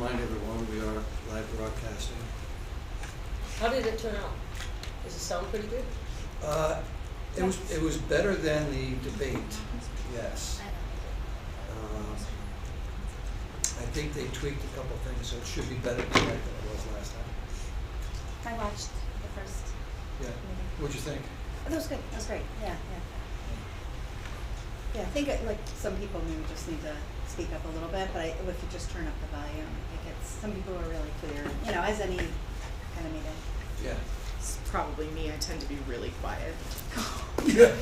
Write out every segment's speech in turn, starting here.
remind everyone, we are live broadcasting. How did it turn out? Does it sound pretty good? It was better than the debate, yes. I think they tweaked a couple things, so it should be better tonight than it was last time. I watched the first Yeah. meeting. What'd you think? Oh, that was good. That was great. Yeah. Yeah, I think like some people maybe just need to speak up a little bit, but if you just turn up the volume, I think some people are really clear, as any kind of meeting. Yeah. It's probably me. I tend to be really quiet. Yeah.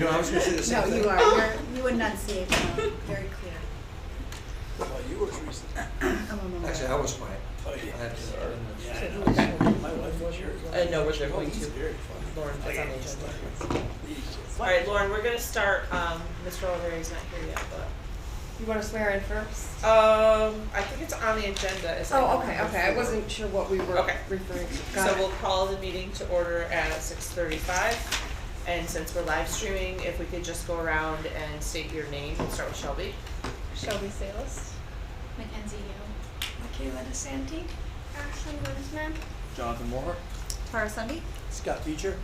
I was gonna say the same No, thing. you are. You enunciate very clear. What about you or Teresa? Actually, I was quiet. Oh, I yeah. had to, My wife was here. No, we're there going He's to. very funny. Lauren, that's on the agenda. He's just- All right, Lauren, we're gonna start, Mr. Oliveri's not here yet, but, You want to swear in first? I think it's on the agenda, is it? Oh, okay. I wasn't sure what we were Okay. referring to. So we'll call the meeting to order at 6:35, and since we're live streaming, if we could just go around and state your name, we'll start with Shelby. Shelby Salis. Mackenzie Yo. Michaela DeSanti. Ashley Winsman. Jonathan Moore. Tara Sunday? Scott Beecher.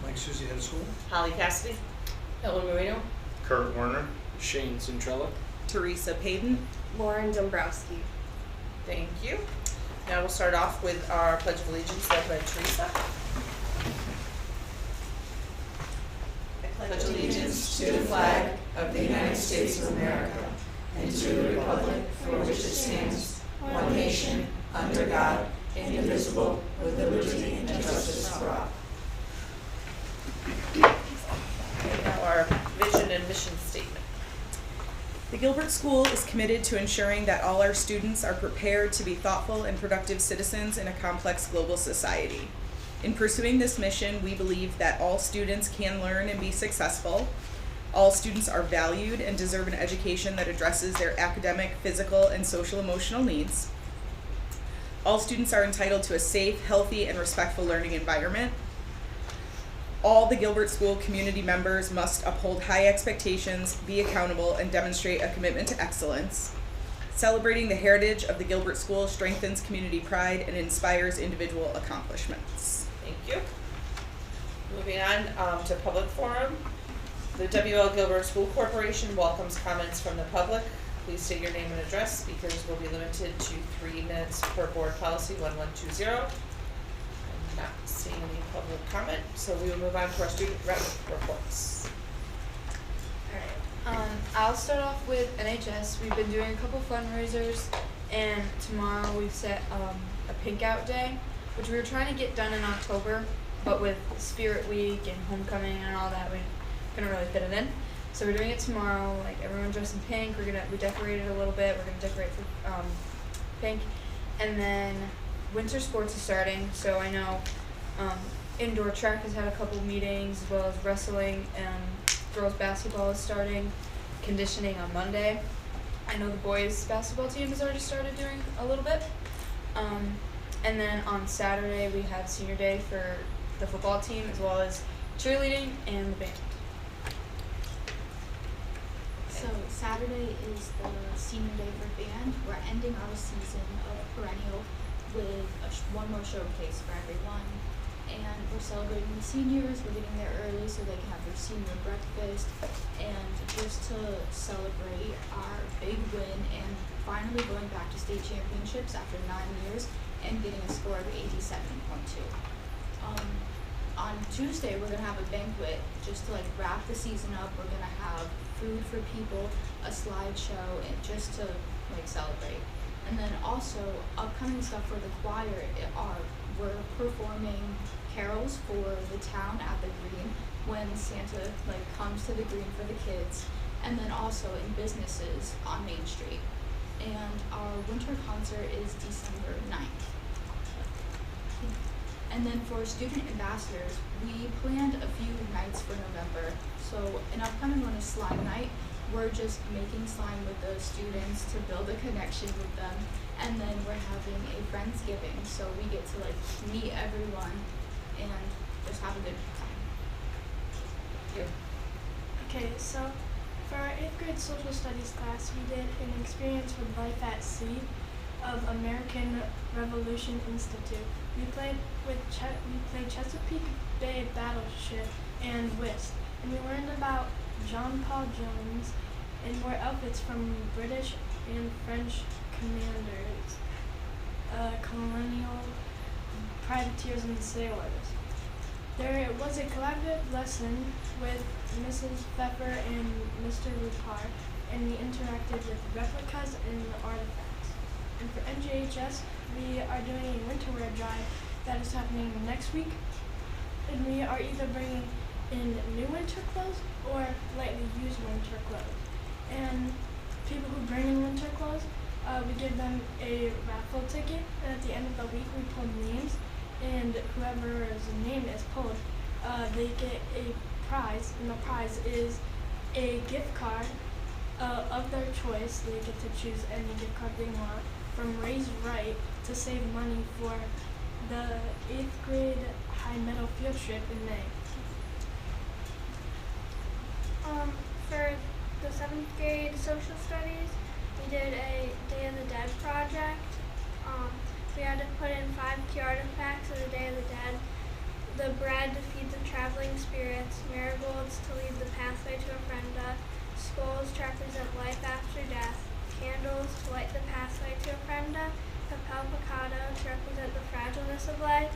Mike Susie head of school. Holly Cassidy. Ellen Marino? Kurt Werner. Shane Centrella. Teresa Payton. Lauren Dombrowski. Thank you. Now we'll start off with our Pledge of Allegiance led by Teresa. I pledge allegiance to the flag of the United States of America and to the republic for which it stands, one nation, under God, indivisible, with liberty and justice for all. Okay, now our vision and mission statement. The Gilbert School is committed to ensuring that all our students are prepared to be thoughtful and productive citizens in a complex global society. In pursuing this mission, we believe that all students can learn and be successful. All students are valued and deserve an education that addresses their academic, physical, and social-emotional needs. All students are entitled to a safe, healthy, and respectful learning environment. All the Gilbert School community members must uphold high expectations, be accountable, and demonstrate a commitment to excellence. Celebrating the heritage of the Gilbert School strengthens community pride and inspires individual accomplishments. Thank you. Moving on to public forum. The WL Gilbert School Corporation welcomes comments from the public. Please state your name and address. Speakers will be limited to 3 minutes per board policy 1120. I'm not seeing any public comment, so we will move on to our student rep reports. Alright. I'll start off with NHS. We've been doing a couple fundraisers, and tomorrow we've set a pink out day, which we were trying to get done in October, but with Spirit Week and homecoming and all that, we couldn't really fit it in. So we're doing it tomorrow. Like everyone dressed in pink. We decorated a little bit. We're gonna decorate for pink, and then winter sports is starting. So I know indoor track has had a couple meetings, as well as wrestling, and girls basketball is starting. Conditioning on Monday. I know the boys basketball team has already started doing a little bit. And then on Saturday we have senior day for the football team, as well as cheerleading and the band. So Saturday is the senior day for band. We're ending our season of perennial with one more showcase for everyone. And we're celebrating the seniors. We're getting there early so they can have their senior breakfast. And just to celebrate our big win and finally going back to state championships after 9 years and getting a score of 87.2. On Tuesday, we're going to have a banquet just to wrap the season up. We're going to have food for people, a slideshow, and just to celebrate. And then also upcoming stuff for the choir we're performing carols for the town at the Green when Santa comes to the Green for the kids, and then also in businesses on Main Street. And our winter concert is December 9th. And then for student ambassadors, we planned a few nights for November. So an upcoming one is slime night. We're just making slime with the students to build a connection with them. And then we're having a Friendsgiving, so we get to meet everyone and just have a good time. Thank you. Okay, so For our 8th grade social studies class, we did an experience with Life at Sea of American Revolution Institute. We played Chesapeake Bay Battleship and Whist, and we learned about John Paul Jones and wore outfits from British and French commanders, colonial privateers and sailors. There was a collaborative lesson with Mrs. Pfeffer and Mr. Rupar, and we interacted with replicas and artifacts. And for NJHS, we are doing a winter wear drive that is happening next week, and we are either bringing in new winter clothes or lightly used winter clothes. And people who bring in winter clothes, we give them a raffle ticket, and at the end of the week we pull names, and whoever's name is pulled, they get a prize, and the prize is a gift card of their choice. They get to choose any gift card they want from Raise Right to save money for the 8th grade high meadow field trip in May. For the 7th grade social studies, we did a Day of the Dead project. We had to put in 5 key artifacts of the Day of the Dead. The bread to feed the traveling spirits, marigolds to lead the pathway to Ofrenda, skulls to represent life after death, candles to light the pathway to Ofrenda, papel picado to represent the fragileness of life,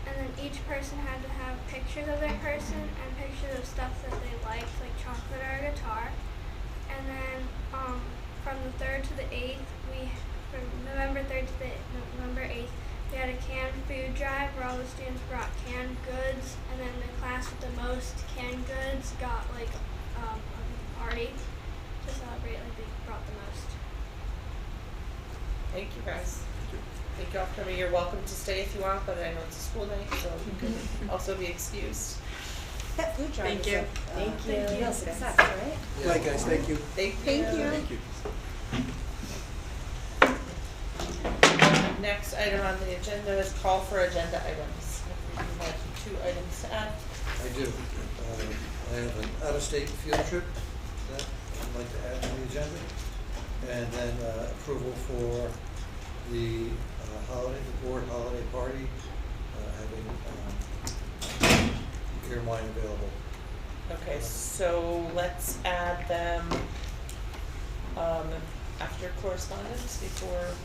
and then each person had to have pictures of their person and pictures of stuff that they liked, like chocolate or a guitar. And then from the 3rd to the 8th, from November 3rd to November 8th, we had a canned food drive where all the students brought canned goods, and then the class with the most canned goods got like a party to celebrate, like they brought the most. Thank you, guys. Thank you all for coming. You're welcome to stay if you want, but I know it's a school night, so you can also be excused. That food drive Thank is you. a real success, right? Yeah. Right, guys, thank you. Thank you. Thank you. Next item on the agenda is call for agenda items. We have 2 items to add. I do. I have an out-of-state field trip that I'd like to add to the agenda. And then approval for the holiday, the board holiday party, having beer and wine available. Okay, so let's add them after correspondence before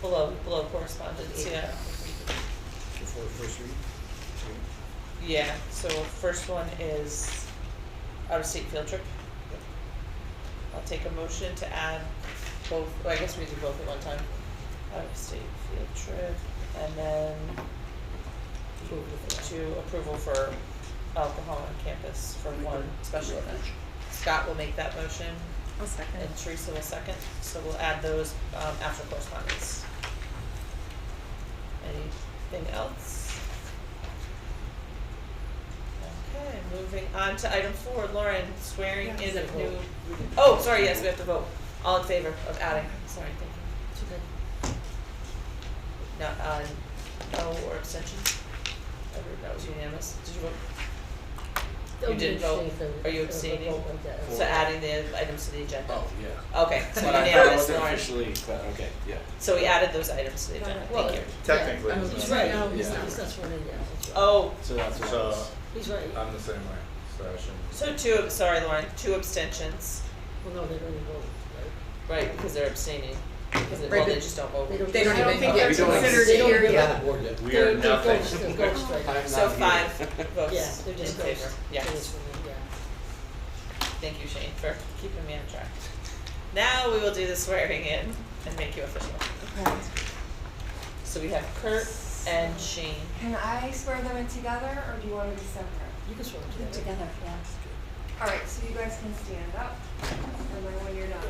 below correspondence, yeah. Before the first reading. Yeah, so first one is out-of-state field trip. I'll take a motion to add both, well, I guess we do both at one time. Out-of-state field trip, and then to approval for alcohol on campus for one special event. Scott will make that motion. I'll second. And Teresa will second, so we'll add those after correspondence. Anything else? Okay, moving on to item 4, Lauren, swearing in of new. Oh, sorry, yes, we have to vote. All in favor of adding, sorry, thank you. No or abstention? That was unanimous. Did you vote? You didn't vote? Are you abstaining? So adding the items to the agenda? Oh, yeah. Okay, so But I unanimous, wasn't Lauren. officially, but okay, yeah. So we added those items to the agenda, thank you. Yeah, Technically, I mean, it's he's not. right now, he's Yeah. not, he's not sworn in yet, that's right. Oh, So that's what I So, was. He's right, I'm the same way, so I shouldn't. so sorry, Lauren, 2 abstentions, well, no, they don't even vote, right? right, because they're abstaining. Because Right, well, they but just don't vote. They don't They don't even even think vote. they're We don't considered They don't here even Not yet. on the board yet. We They're are nothing. ghosts, they're ghosts right now. I'm So not 5 here. votes Yeah, they're in just favor, ghosts. yes. They're just women, yeah. Thank you, Shane, for keeping me on track. Now we will do the swearing in and make you official. Okay. So we have Kurt and Shane. Can I swear them in together, or do you want to be separate? You can swear Put them together, yeah. All right, so you guys can stand up, and then when you're done,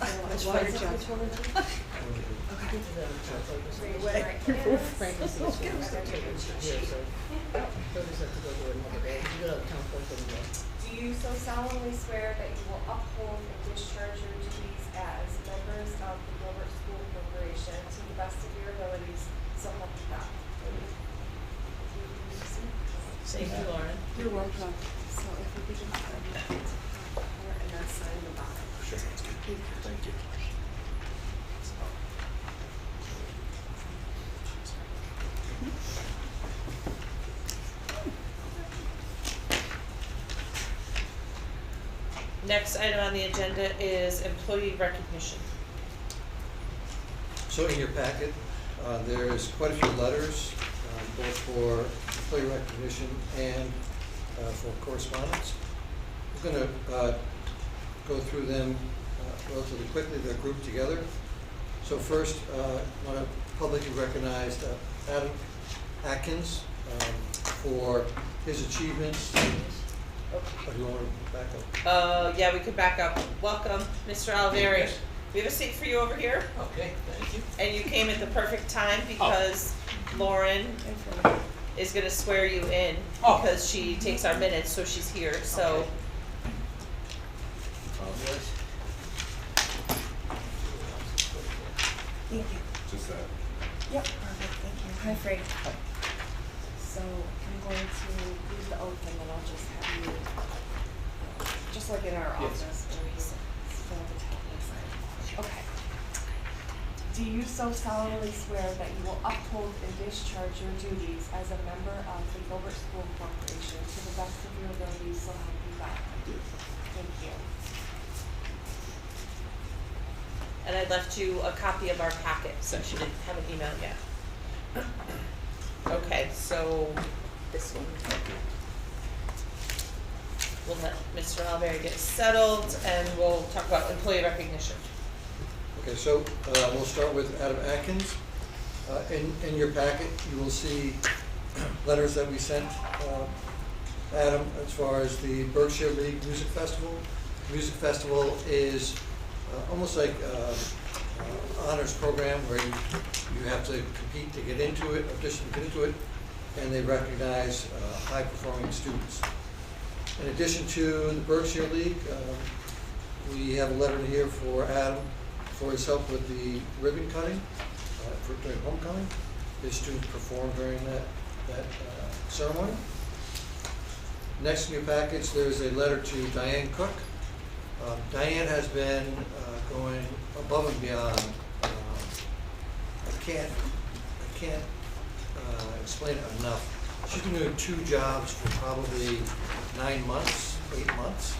That's Water Frank, jug. which one is it? Okay. This is, Raise your right hand. Frank is the one that's here, so. He'll just have to go do another day. You go to the town clerk and Do you so solemnly swear that you will uphold and discharge your duties as members of the Gilbert School Corporation to the best of your abilities, so help you God? Thank you, Lauren. You're welcome. So if we could just start with her and then sign the bottom. Sure. Thank you. Next item on the agenda is employee recognition. So in your packet, there's quite a few letters, both for employee recognition and for correspondence. I'm going to go through them relatively quickly. They're grouped together. So first, I want to publicly recognize Adam Atkins for his achievements. Oh, do you want to back up? Yeah, we could back up. Welcome, Mr. Alveri. We have a seat for you over here. Okay, thank you. And you came at the perfect time because Lauren is going to swear you in because she takes our minutes, so she's here. So. Thank you. Just that. Yep, perfect, thank you. Hi, Frank. So I'm going to use the oath and then I'll just have you, just like in our office, where we fill the top and sign. Okay. Do you so solemnly swear that you will uphold and discharge your duties as a member of the Gilbert School Corporation to the best of your ability, so help you God? Thank you. And I left you a copy of our packet since you didn't have an email yet. Okay, so this one. We'll let Mr. Alveri get settled and we'll talk about employee recognition. Okay, so we'll start with Adam Atkins. In your packet, you will see letters that we sent Adam as far as the Berkshire League Music Festival. Music Festival is almost like honors program where you have to compete to get into it, audition to get into it, and they recognize high-performing students. In addition to the Berkshire League, we have a letter in here for Adam for his help with the ribbon cutting during homecoming. His students performed during that ceremony. Next in your package, there's a letter to Diane Cook. Diane has been going above and beyond. I can't explain it enough. She's been doing 2 jobs for probably 9 months, 8 months.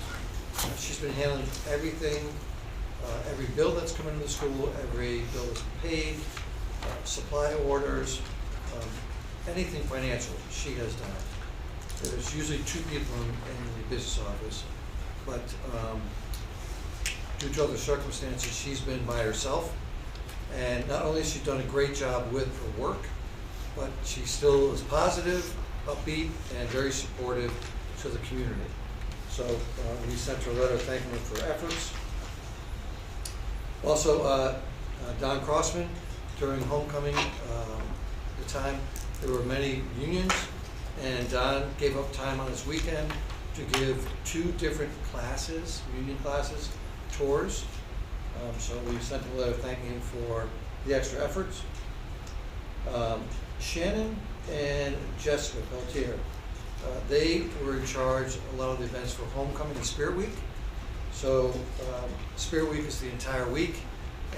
She's been handling everything, every bill that's come into the school, every bill that's paid, supply orders, anything financial, she has done it. There's usually 2 people in the business office, but due to other circumstances, she's been by herself. And not only has she done a great job with her work, but she still is positive, upbeat, and very supportive to the community. So we sent her a letter thanking her for her efforts. Also, Don Crossman, during homecoming, the time there were many unions, and Don gave up time on his weekend to give 2 different classes, union classes, tours. So we sent a letter thanking him for the extra efforts. Shannon and Jessica Peltier, they were in charge of a lot of the events for homecoming and Spirit Week. So Spirit Week is the entire week,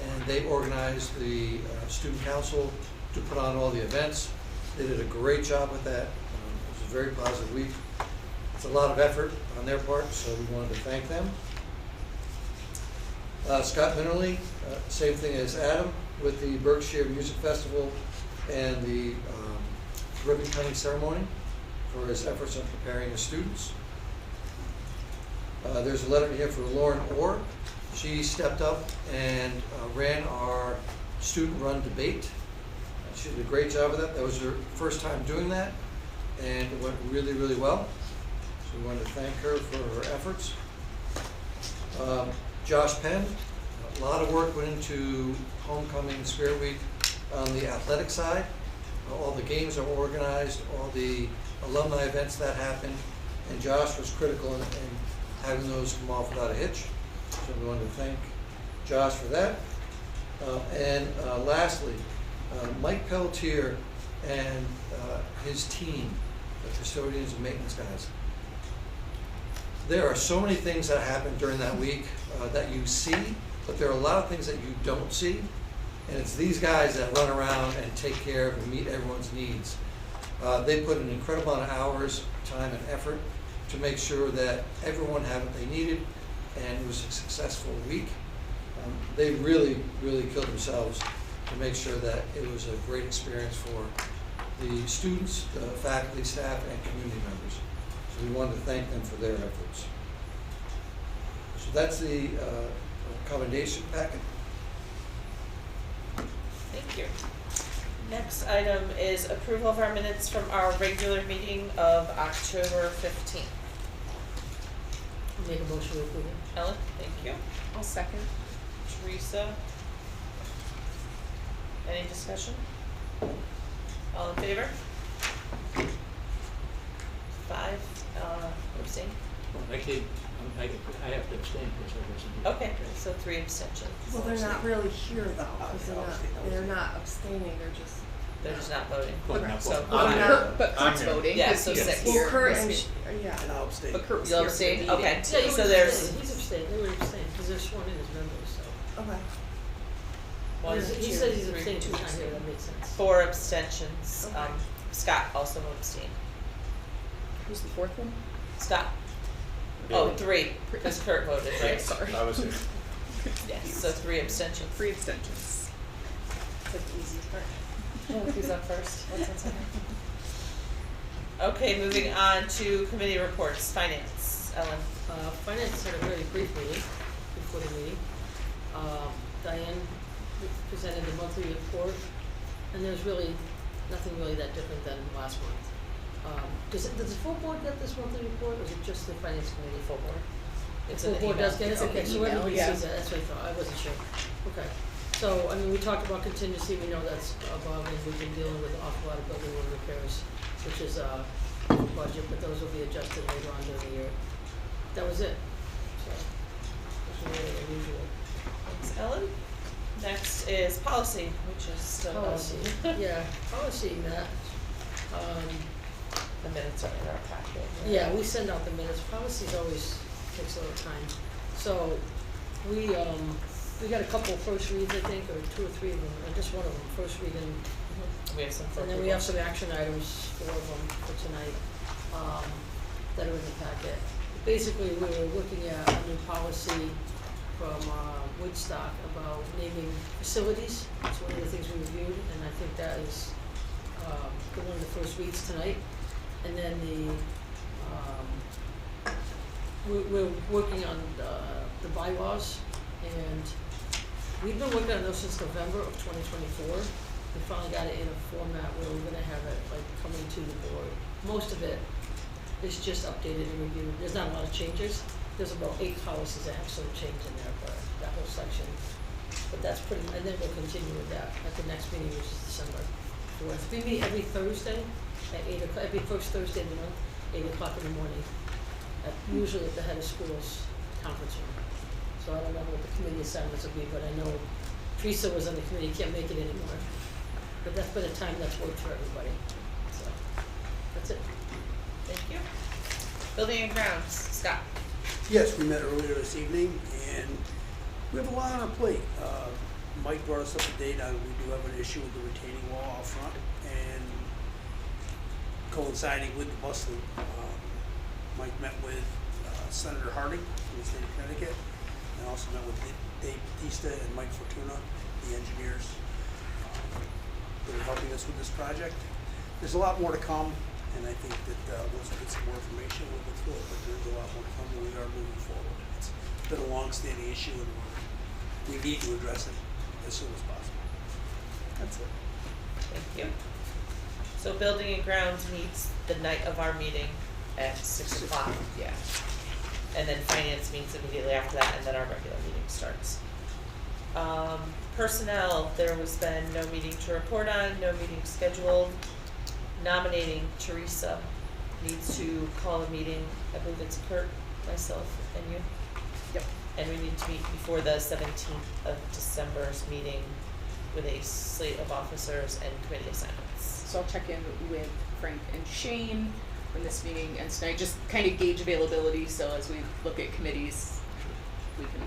and they organized the student council to put on all the events. They did a great job with that. It was a very positive week. It's a lot of effort on their part, so we wanted to thank them. Scott Minnerly, same thing as Adam with the Berkshire Music Festival and the ribbon cutting ceremony for his efforts on preparing his students. There's a letter here for Lauren Orr. She stepped up and ran our student-run debate. She did a great job of that. That was her first time doing that, and it went really, really well. So we wanted to thank her for her efforts. Josh Penn, a lot of work went into homecoming and Spirit Week on the athletic side. All the games are organized, all the alumni events that happened, and Josh was critical in having those come off without a hitch. So we wanted to thank Josh for that. And lastly, Mike Peltier and his team the custodians and maintenance guys. There are so many things that happen during that week that you see, but there are a lot of things that you don't see. And it's these guys that run around and take care of and meet everyone's needs. They put an incredible amount of hours, time, and effort to make sure that everyone had what they needed, and it was a successful week. They really, really killed themselves to make sure that it was a great experience for the students, the faculty, staff, and community members. So we wanted to thank them for their efforts. So that's the commendation packet. Thank you. Next item is approval of our minutes from our regular meeting of October 15th. Make a motion to approve it. Ellen, thank you. I'll second. Teresa? Any discussion? All in favor? 5, abstain? I have to abstain because I wasn't here. Okay, so 3 abstentions. Well, they're not really here though, because they're not abstaining, They're just not voting. Well, not So, voting. Well, five. Kurt, but I'm Kurt's here. voting. Yeah, 'cause so he's 6. here. well, Kurt He's and, here. yeah. And I'll abstain. But Kurt was You'll here for the abstain? meeting. Okay, Yeah, so there's, he's abstaining, they were abstaining, because they're sworn in as members, so. Okay. 1, He 2, said he's 3, abstaining, 2, he's not here, that makes sense. 4 abstentions. Okay. Scott also abstained. Who's the fourth one? Scott? Oh, 3, because Kurt voted, right? Sorry. I was here. Yes, so 3 abstentions. 3 abstentions. It's the easiest part. Oh, who's up first? What's on second? Okay, moving on to committee reports. Finance. Ellen. Finance had a very brief meeting before the meeting. Diane presented the monthly report, and there's really nothing really that different than last month. Does the full board get this monthly report, or is it just the finance committee? Full board. It's Full an board email. does get it? It's an Okay, so email, everybody yeah. sees that, that's what I thought, I wasn't sure. Okay, so, I mean, we talked about contingency, we know that's above, and we've been dealing with an awful lot of building loan repairs, which is, budget, but those will be adjusted later on during the year. That was it, so, that's really unusual. Thanks, Ellen. Next is policy, which is still Policy, yeah, policy, Matt. The minutes are in our packet. Yeah, we send out the minutes, policies always takes a little time. So, we got a couple of first reads, I think, or 2 or 3 of them, or just one of them, first read, and We have some. then we have some action items, 4 of them for tonight, that are in the packet. Basically, we were looking at a new policy from Woodstock about naming facilities. It's one of the things we reviewed, and I think that is one of the first reads tonight. And then we're working on the bylaws, and we've been working on those since November of 2024. We finally got it in a format where we're gonna have it like coming to the board. Most of it is just updated and reviewed. There's not a lot of changes. There's about 8 policies that have some change in there, but that whole section. But that's pretty, and then we'll continue with that at the next meeting, which is December 4th. We meet every Thursday at 8 o'clock, every first Thursday of the month, 8 o'clock in the morning, usually at the head of school's conference room. So I don't know what the committee assignments will be, but I know Teresa was on the committee, can't make it anymore. But that's been a time that's worked for everybody, so, that's it. Thank you. Building and grounds, Scott. Yes, we met earlier this evening, and we have a lot on our plate. Mike brought us up to date on, we do have an issue with the retaining wall out front, and coinciding with the bus loop, Mike met with Senator Harding from the state of Connecticut, and also met with Dave Batista and Mike Fortuna, the engineers that are helping us with this project. There's a lot more to come, and I think that once we get some more information, we'll go through it, but there's a lot more to come, and we are moving forward. It's been a long-standing issue, and we need to address it as soon as possible. That's it. Thank you. So building and grounds meets the night of our meeting at 6 o'clock, yeah. And then finance meets immediately after that, and then our regular meeting starts. Personnel, there has been no meeting to report on, no meeting scheduled. Nominating, Teresa needs to call a meeting, I believe it's Kurt, myself, and you. Yep. And we need to meet before the 17th of December's meeting with a slate of officers and committee assignments. So I'll check in with Frank and Shane. from this meeting and tonight, just kind of gauge availability, so as we look at committees, we can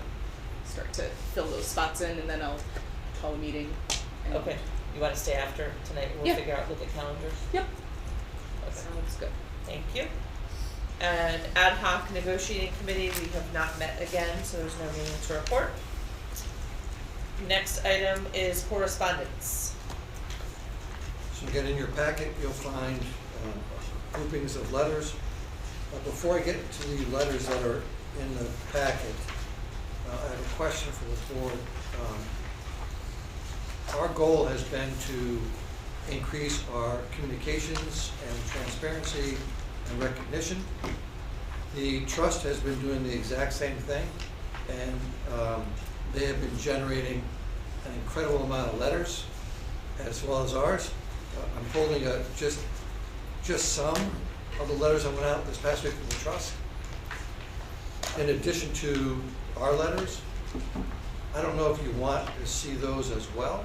start to fill those spots in, and then I'll call a meeting. And Okay, you wanna stay after tonight, we'll Yeah. figure out, look at calendars? Yep, Okay. sounds good. Thank you. And ad hoc negotiating committee, we have not met again, so there's no meeting to report. Next item is correspondence. So again, in your packet, you'll find groupings of letters. Before I get to the letters that are in the packet, I have a question for the board. Our goal has been to increase our communications and transparency and recognition. The trust has been doing the exact same thing, and they have been generating an incredible amount of letters as well as ours. I'm holding just some of the letters that went out this past week from the trust. In addition to our letters, I don't know if you want to see those as well,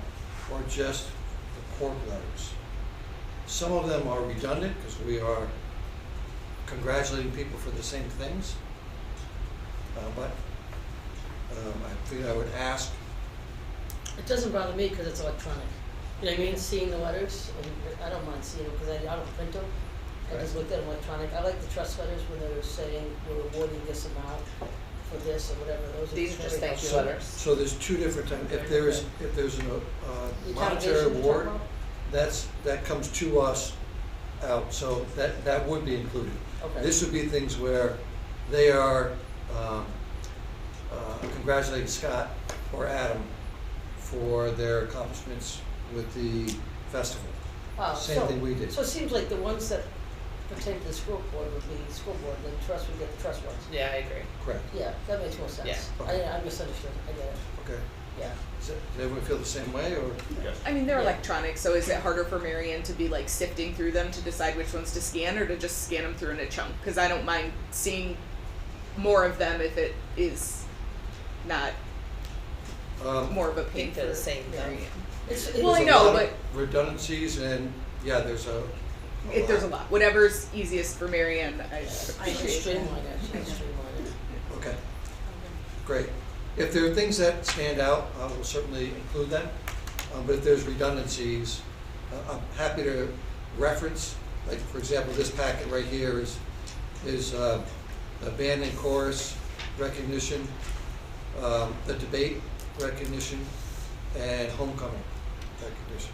or just the corp letters. Some of them are redundant because we are congratulating people for the same things. But I figured I would ask. It doesn't bother me because it's electronic. You know what I mean? Seeing the letters, and I don't mind seeing them because I don't print them. I just looked at them electronic. I like the trust letters where they're saying we're awarding this amount for this or whatever. Those are These are just very thank you helpful. letters. So there's two different types. If there's a The monetary accommodation you're award, talking that comes to us out, so that would be included. Okay. This would be things where they are congratulating Scott or Adam for their accomplishments with the festival. Wow, Same thing we did. So it seems like the ones that pertain to the school board would be school board, then trust would get the trust ones. Yeah, I agree. Correct. Yeah, that makes more sense. Yeah. Okay. I misunderstood, I get it, Okay. yeah. Does everyone feel the same way, or? Yes. I mean, they're Yeah. electronic, so is it harder for Marianne to be like sifting through them to decide which ones to scan, or to just scan them through in a chunk? Because I don't mind seeing more of them if it is not more of a pain They're for the same though. Marianne. It's, Well, I There's a know, lot of but- redundancies, and yeah, there's a There's a lot. Whatever's easiest for Marianne, I I can appreciate. streamline it, I can streamline it. Okay, great. If there are things that stand out, we'll certainly include them. But if there's redundancies, I'm happy to reference, like for example, this packet right here is a band and chorus recognition, the debate recognition, and homecoming recognition,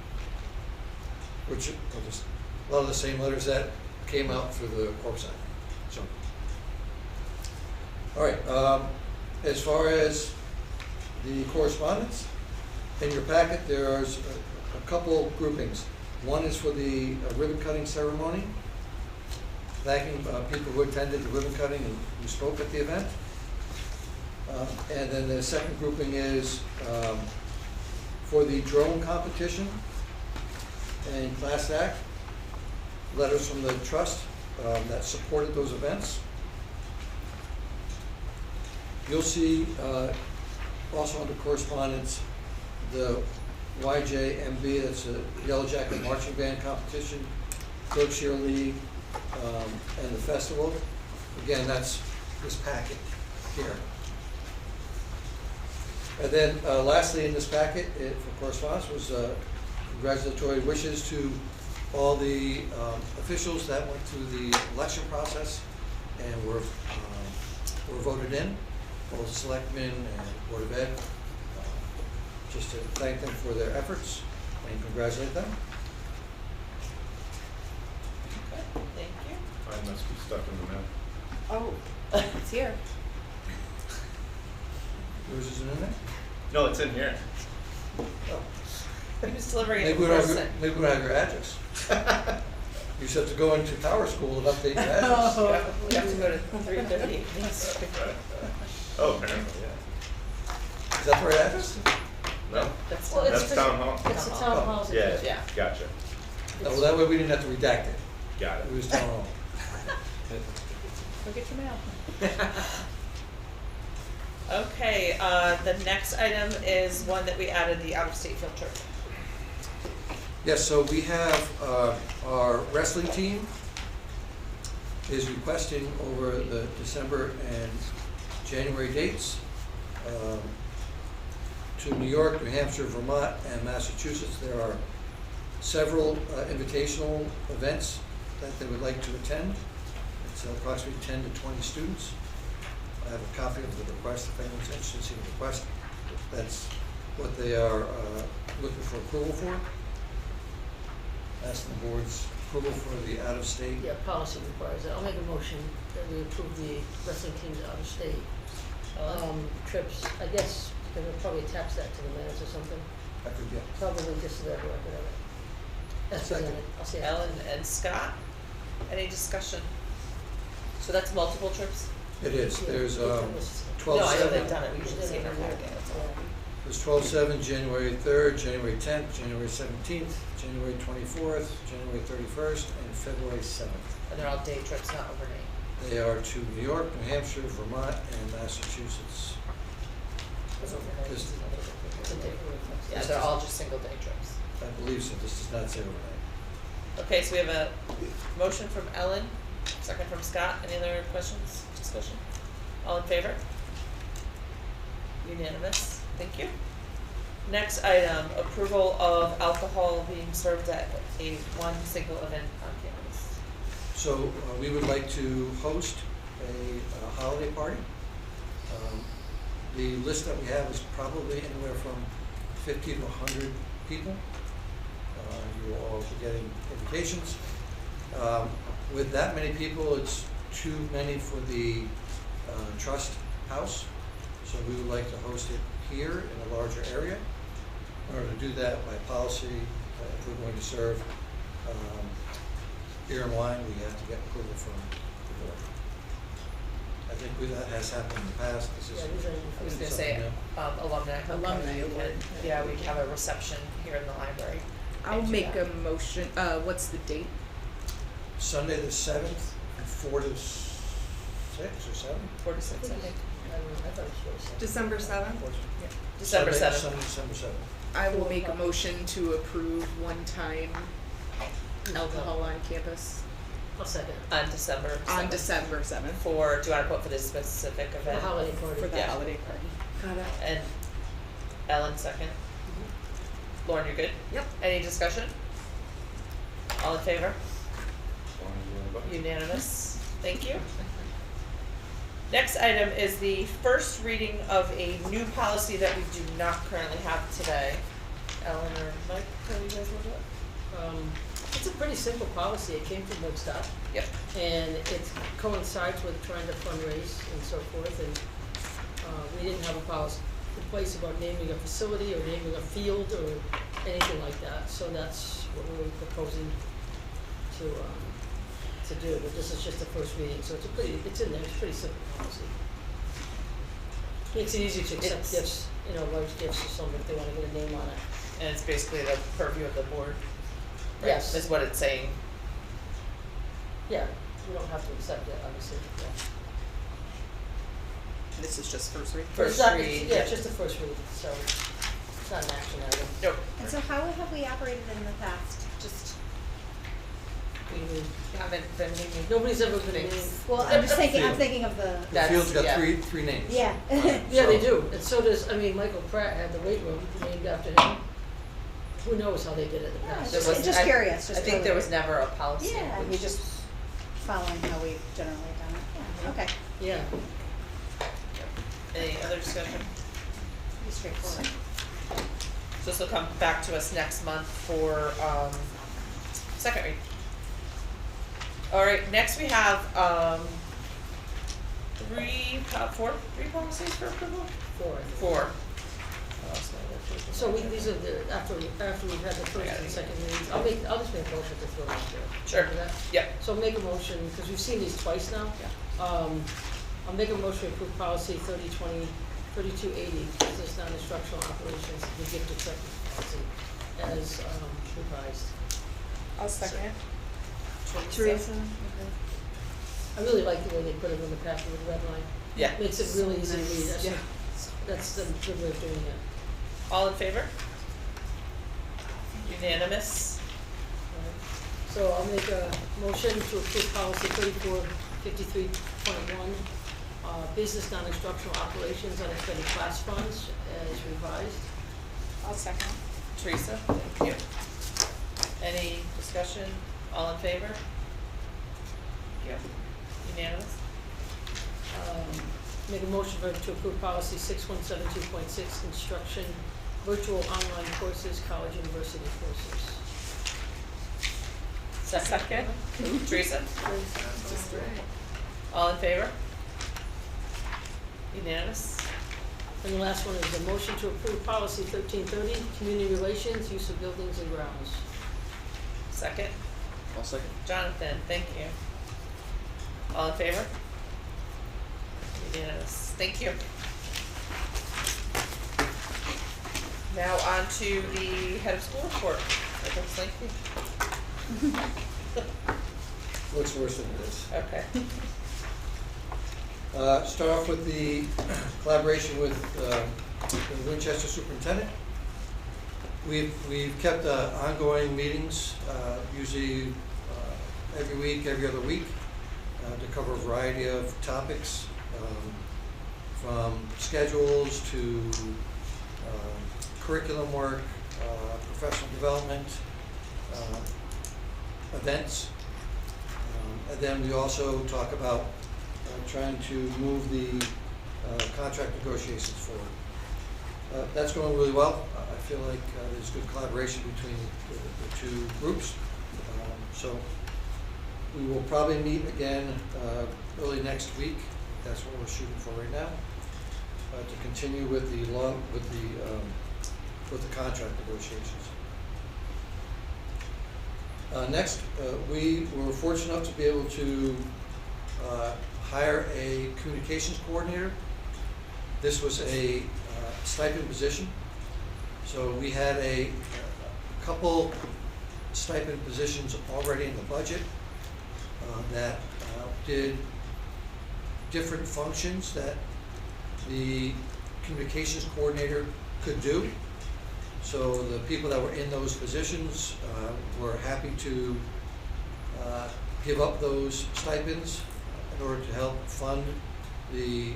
which are just a lot of the same letters that came out for the corp side. So, all right. As far as the correspondence, in your packet there's a couple groupings. One is for the ribbon cutting ceremony, thanking people who attended the ribbon cutting and who spoke at the event. And then the second grouping is for the drone competition and class act, letters from the trust that supported those events. You'll see also under correspondence the YJMB, that's a Yellow Jacket Marching Band competition, Berkshire League, and the festival. Again, that's this packet here. And then lastly in this packet for correspondence was congratulatory wishes to all the officials that went through the election process and were voted in, both selectmen and Board of Ed, just to thank them for their efforts and congratulate them. Okay, thank you. Mine must be stuck in the mail. Oh, it's here. Yours isn't in there? No, it's in here. Oh. He was delivering it Maybe in we don't have person. your, maybe we don't have your address. You just have to go into Power School and update your address. Yeah, we have to go to 3:30. Oh, apparently, yeah. Is that the right address? No? That's Well, it's That's just- town hall. It's the town hall's. Yeah, Yeah. gotcha. Oh, well, that way we didn't have to redact it. Got It it. was town hall. Go get your mail. Okay, the next item is one that we added, the out-of-state field trip. Yes, so we have our wrestling team is requesting over the December and January dates to New York, New Hampshire, Vermont, and Massachusetts. There are several invitational events that they would like to attend. It's approximately 10 to 20 students. I have a copy of the request if anyone's interested in seeing the request. That's what they are looking for approval for. Asking the board's approval for the out-of-state. Yeah, policy requires that. I'll make a motion that we approve the wrestling team's out-of-state trips. I guess they will probably attach that to the minutes or something. I could get. Probably just so that record of it. That's Second. presented. I'll say Ellen and Scott, any discussion? So that's multiple trips? It is. There's No, I know 12/7. they've done it, we usually see it in our packet, that's all. There's 12/7, January 3rd, January 10th, January 17th, January 24th, January 31st, and February 7th. And they're all day trips, not overnight. They are to New York, New Hampshire, Vermont, and Massachusetts. Because overnight This- is another big It's a thing. different request. Yeah, they're all just single day trips. I believe so. This does not say overnight. Okay, so we have a motion from Ellen, second from Scott. Any other questions, discussion? All in favor? Unanimous, thank you. Next item, approval of alcohol being served at one single event on campus. So we would like to host a holiday party. The list that we have is probably anywhere from 50 to 100 people. You will all be getting invitations. With that many people, it's too many for the trust house. So we would like to host it here in a larger area. In order to do that, by policy, if we're going to serve beer and wine, we have to get approval from the board. I think that has happened in the past. This is Yeah, these are- I was gonna something say, new. alumni homecoming, Alumni and, award. yeah, we have a reception here in the library. I'll And, make yeah. a motion, what's the date? Sunday the 7th, from 4 to 6 or 7? 4 to 6, I think. I don't know, I thought it was supposed to. December 7th? December Sunday, 7th. December 7th. I will make a motion to approve one-time alcohol on campus I'll second it. On December 7th. on December 7th For, do you wanna put for this specific For event? the holiday party. for the Yeah. holiday party. Got it. And Ellen second. Lauren, you're good? Yep. Any discussion? All in favor? Unanimous, thank you. Next item is the first reading of a new policy that we do not currently have today. Ellen or Mike, what do you guys want to do? It's a pretty simple policy. It came from Winsted. Yep. And it coincides with trying to fundraise and so forth, and we didn't have a policy in place about naming a facility or naming a field or anything like that, so that's what we're proposing to do, but this is just the first reading, so it's in there, it's a pretty simple policy. Makes it easy to accept It's- gifts, large gifts or something if they wanna get a name on it. And it's basically the purview of the board, right? Yes. Is what it's saying. Yeah, we don't have to accept it, obviously, yeah. This is just first read. First It's not- read, Yeah, yeah. it's just a first read, so it's not an action item. Nope. And so how have we operated in the past? Just, We haven't been naming. Nobody's ever been Thanks. named. well, I'm just thinking, I'm Field. thinking of the, The That's- field's got yeah. three names. yeah. Yeah, they do, and so does, Michael Pratt had the weight room named after him. Who knows how they did it in the Yeah, past? There was- just I- curious, just I think there was totally- never a policy. Yeah, we which- just following how we've generally done it, yeah, okay, Yeah, Any other discussion? pretty straightforward. So this will come back to us next month for second read. Alright, next we have three policies for approval? 4, I think. 4. So these are after we've had the first gotta and do second reads, I'll just make a motion to throw it out there. Sure. Remember that? Yep. So make a motion, because we've seen these twice now. I'll make a motion to approve policy 3280, business non-instructional operations, the gift acceptance policy, as revised. I'll second. Teresa? I really like the way they put it in the packet with red line. Yeah. Makes it really easy to read, Nice. that's the good way of doing it. All in favor? Unanimous. So I'll make a motion to approve policy 3453.1, business non-instructional operations unexpended class funds as revised. I'll second. Teresa, thank you. Any discussion? All in favor? Thank you. Unanimous? Make a motion to approve policy 6172.6, instruction, virtual online courses, college, university courses. Second. Teresa? All in favor? Unanimous? And the last one is a motion to approve policy 1330, community relations, use of buildings and grounds. Second. I'll second. Jonathan, thank you. All in favor? Unanimous. Thank you. Now on to the head of school report. It looks lengthy. Looks worse than it is. Okay. Start off with the collaboration with the Winchester superintendent. We've kept ongoing meetings, usually every week, every other week, to cover a variety of topics, from schedules to curriculum work, professional development, events. And then we also talk about trying to move the contract negotiations forward. That's going really well. I feel like there's good collaboration between the two groups. So we will probably meet again early next week. That's what we're shooting for right now, to continue with the contract negotiations. Next, we were fortunate enough to be able to hire a communications coordinator. This was a stipend position. So we had a couple stipend positions already in the budget that did different functions that the communications coordinator could do. So the people that were in those positions were happy to give up those stipends in order to help fund the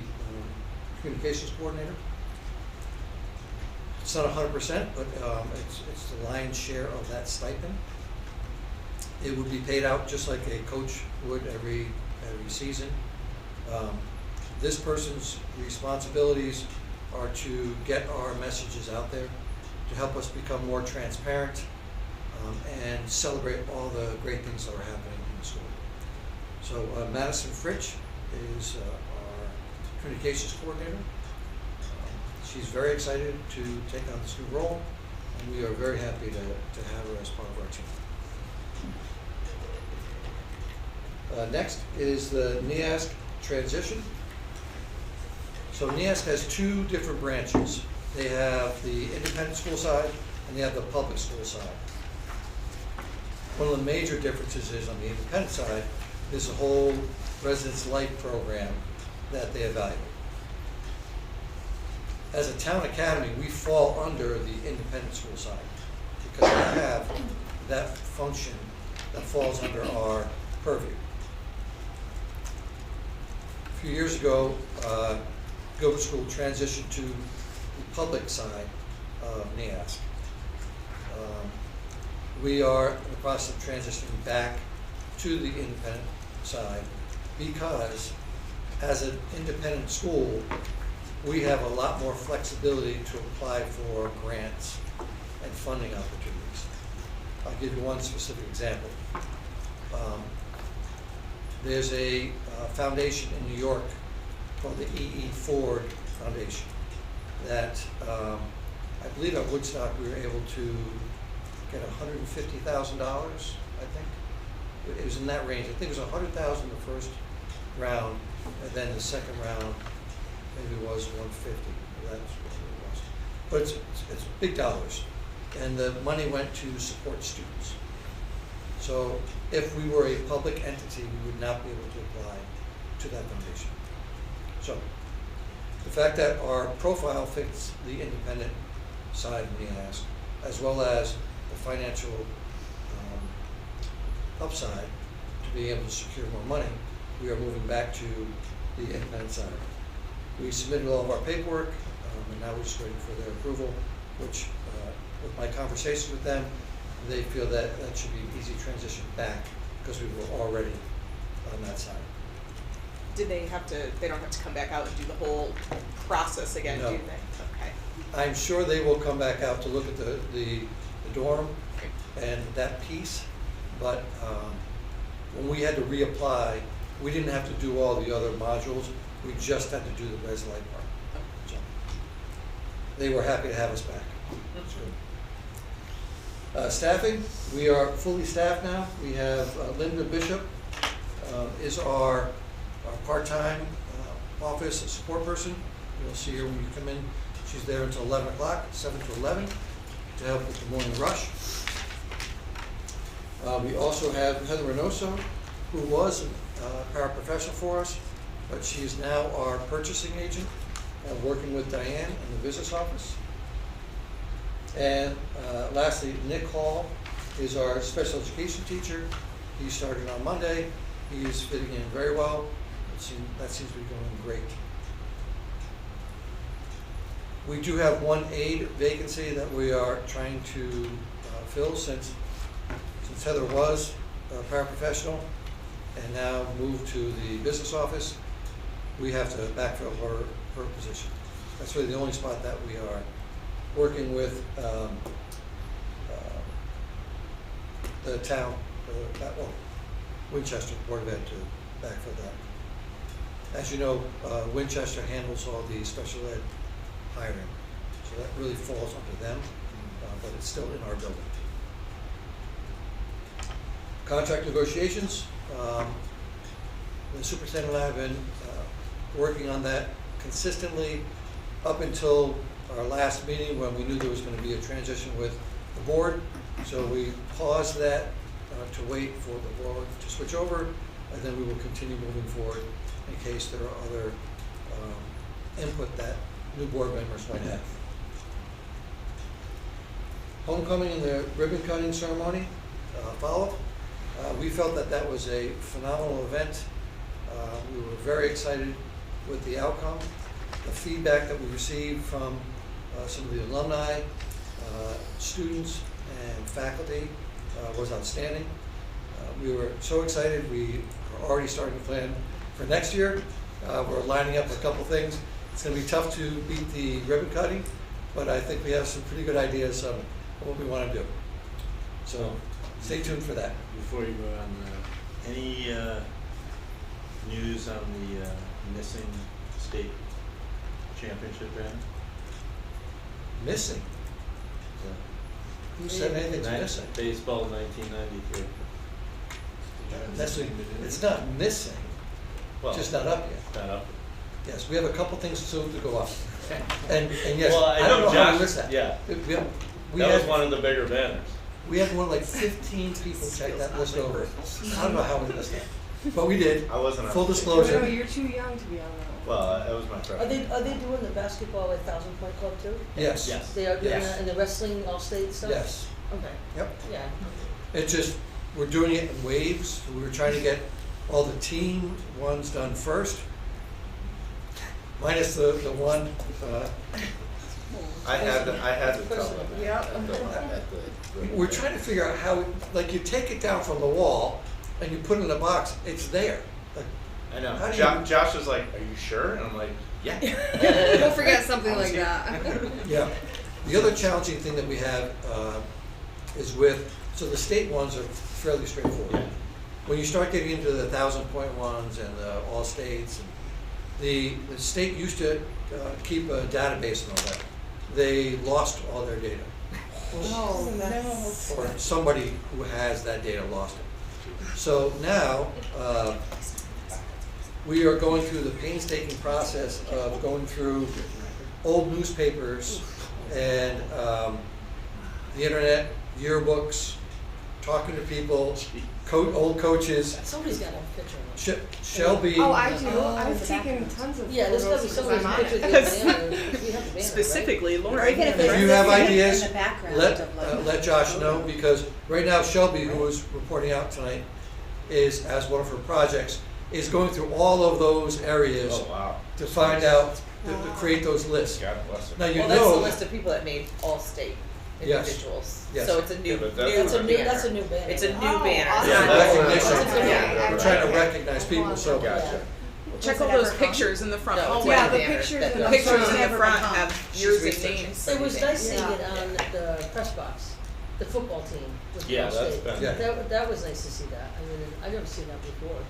communications coordinator. It's not 100%, but it's the lion's share of that stipend. It would be paid out just like a coach would every season. This person's responsibilities are to get our messages out there, to help us become more transparent, and celebrate all the great things that are happening in the school. So Madison Fritsch is our communications coordinator. She's very excited to take on this new role, and we are very happy to have her as part of our team. Next is the NEASC transition. So NEASC has two different branches. They have the independent school side and they have the public school side. One of the major differences is on the independent side is the whole Residence Life program that they evaluate. As a town academy, we fall under the independent school side because we have that function that falls under our purview. A few years ago, Gilbert School transitioned to the public side of NEASC. We are in the process of transitioning back to the independent side because as an independent school, we have a lot more flexibility to apply for grants and funding opportunities. I'll give you one specific example. There's a foundation in New York called the E.E. Ford Foundation that I believe at Woodstock we were able to get $150,000, I think. It was in that range. I think it was $100,000 the first round, and then the second round maybe was $150,000. That's what it was. But it's big dollars, and the money went to support students. So if we were a public entity, we would not be able to apply to that foundation. So the fact that our profile fits the independent side of NEASC, as well as the financial upside to being able to secure more money, we are moving back to the independent center. We submitted all of our paperwork, and now we're just waiting for their approval, which, with my conversations with them, they feel that that should be an easy transition back because we were already on that side. Did they have to, they don't have to come back out and do the whole process again, No. do they? Okay. I'm sure they will come back out to look at the dorm and that piece, but when we had to reapply, we didn't have to do all the other modules, we just had to do the res light part. So they were happy to have us back. That's good. Staffing, we are fully staffed now. We have Linda Bishop is our part-time office support person. You'll see her when you come in. She's there until 11 o'clock, 7 to 11, to help with the morning rush. We also have Heather Reynoso, who was a paraprofessional for us, but she is now our purchasing agent, working with Diane in the business office. And lastly, Nick Hall is our special education teacher. He started on Monday. He is fitting in very well. That seems to be going great. We do have one aide vacancy that we are trying to fill since Heather was a paraprofessional and now moved to the business office. We have to backfill her position. That's really the only spot that we are working with the town, Winchester Board of Ed to backfill that. As you know, Winchester handles all the special ed hiring, so that really falls under them, but it's still in our building. Contract negotiations, the superintendent and I have been working on that consistently up until our last meeting when we knew there was going to be a transition with the board. So we paused that to wait for the board to switch over, and then we will continue moving forward in case there are other input that new board members might have. Homecoming and the ribbon cutting ceremony follow-up. We felt that that was a phenomenal event. We were very excited with the outcome. The feedback that we received from some of the alumni, students, and faculty was outstanding. We were so excited, we are already starting to plan for next year. We're lining up a couple things. It's going to be tough to beat the ribbon cutting, but I think we have some pretty good ideas of what we want to do. So stay tuned for that. Before you go on, any news on the missing state championship band? Missing? Who said anything's missing? Baseball 1993. It's not missing, Well, just not up yet. Not up. Yes, we have a couple things soon to go up. And yes, Well, I don't know how we Josh- missed that. yeah. We That had, was one of the bigger banners. we had more like 15 people check that list over. I don't know how we missed that, but we did. I wasn't on Full the team. disclosure. No, you're too young to be on that one. Well, that was my preference. Are they doing the basketball at 1,000 Point Club too? Yes. Yes. They are doing Yes. that, and the wrestling all-state stuff? Yes. Okay, Yep. yeah. It just, we're doing it in waves. We were trying to get all the team ones done first, minus the one, I had to tell them. we're trying to figure out how, like, you take it down from the wall and you put it in a box, it's there. Like, I know. How do you- Josh was like, "Are you sure?" And I'm like, "Yeah." Don't forget something like that. yeah. The other challenging thing that we have is with, so the state ones are fairly straightforward. Yeah. When you start getting into the 1,000-point ones and the all states, and the state used to keep a database and all that. They lost all their data. Oh, no. Or somebody who has that data lost it. So now, we are going through the painstaking process of going through old newspapers and the internet, yearbooks, talking to people, old coaches. Somebody's gotta have a picture of it. Shelby. Oh, I do. Oh, I've the taken background. tons of Yeah, there's gotta be photos somebody's because I'm on picture it. of the banner, because we have the banner, right? Specifically, Or Lauren. even if If it's you have in ideas, the background let, of like. let Josh know, because right now Shelby, who is reporting out tonight, is, as one of her projects, is going through all of those areas Oh, wow. to find out, to create those lists. God bless her. Now, you Well, that's the know, list of people that made all-state Yes. individuals. Yes. So it's a new, Yeah, but that's new That's a new, banner. that's a new banner. It's a new Oh, banner. awesome. yeah, Not- recognition, That's a good Yeah. we're trying to recognize people, so. Gotcha. Check Was out it those ever hung? pictures in the front No, it's hallway. Yeah, the banner. pictures That- in The the pictures front. in the Never front hung. have She's years and researching. names. It was nice seeing Yeah. it on the press box, the football team with Yeah, Penn that's State. been- Yeah. That was nice to see that. I mean, I've never seen that before.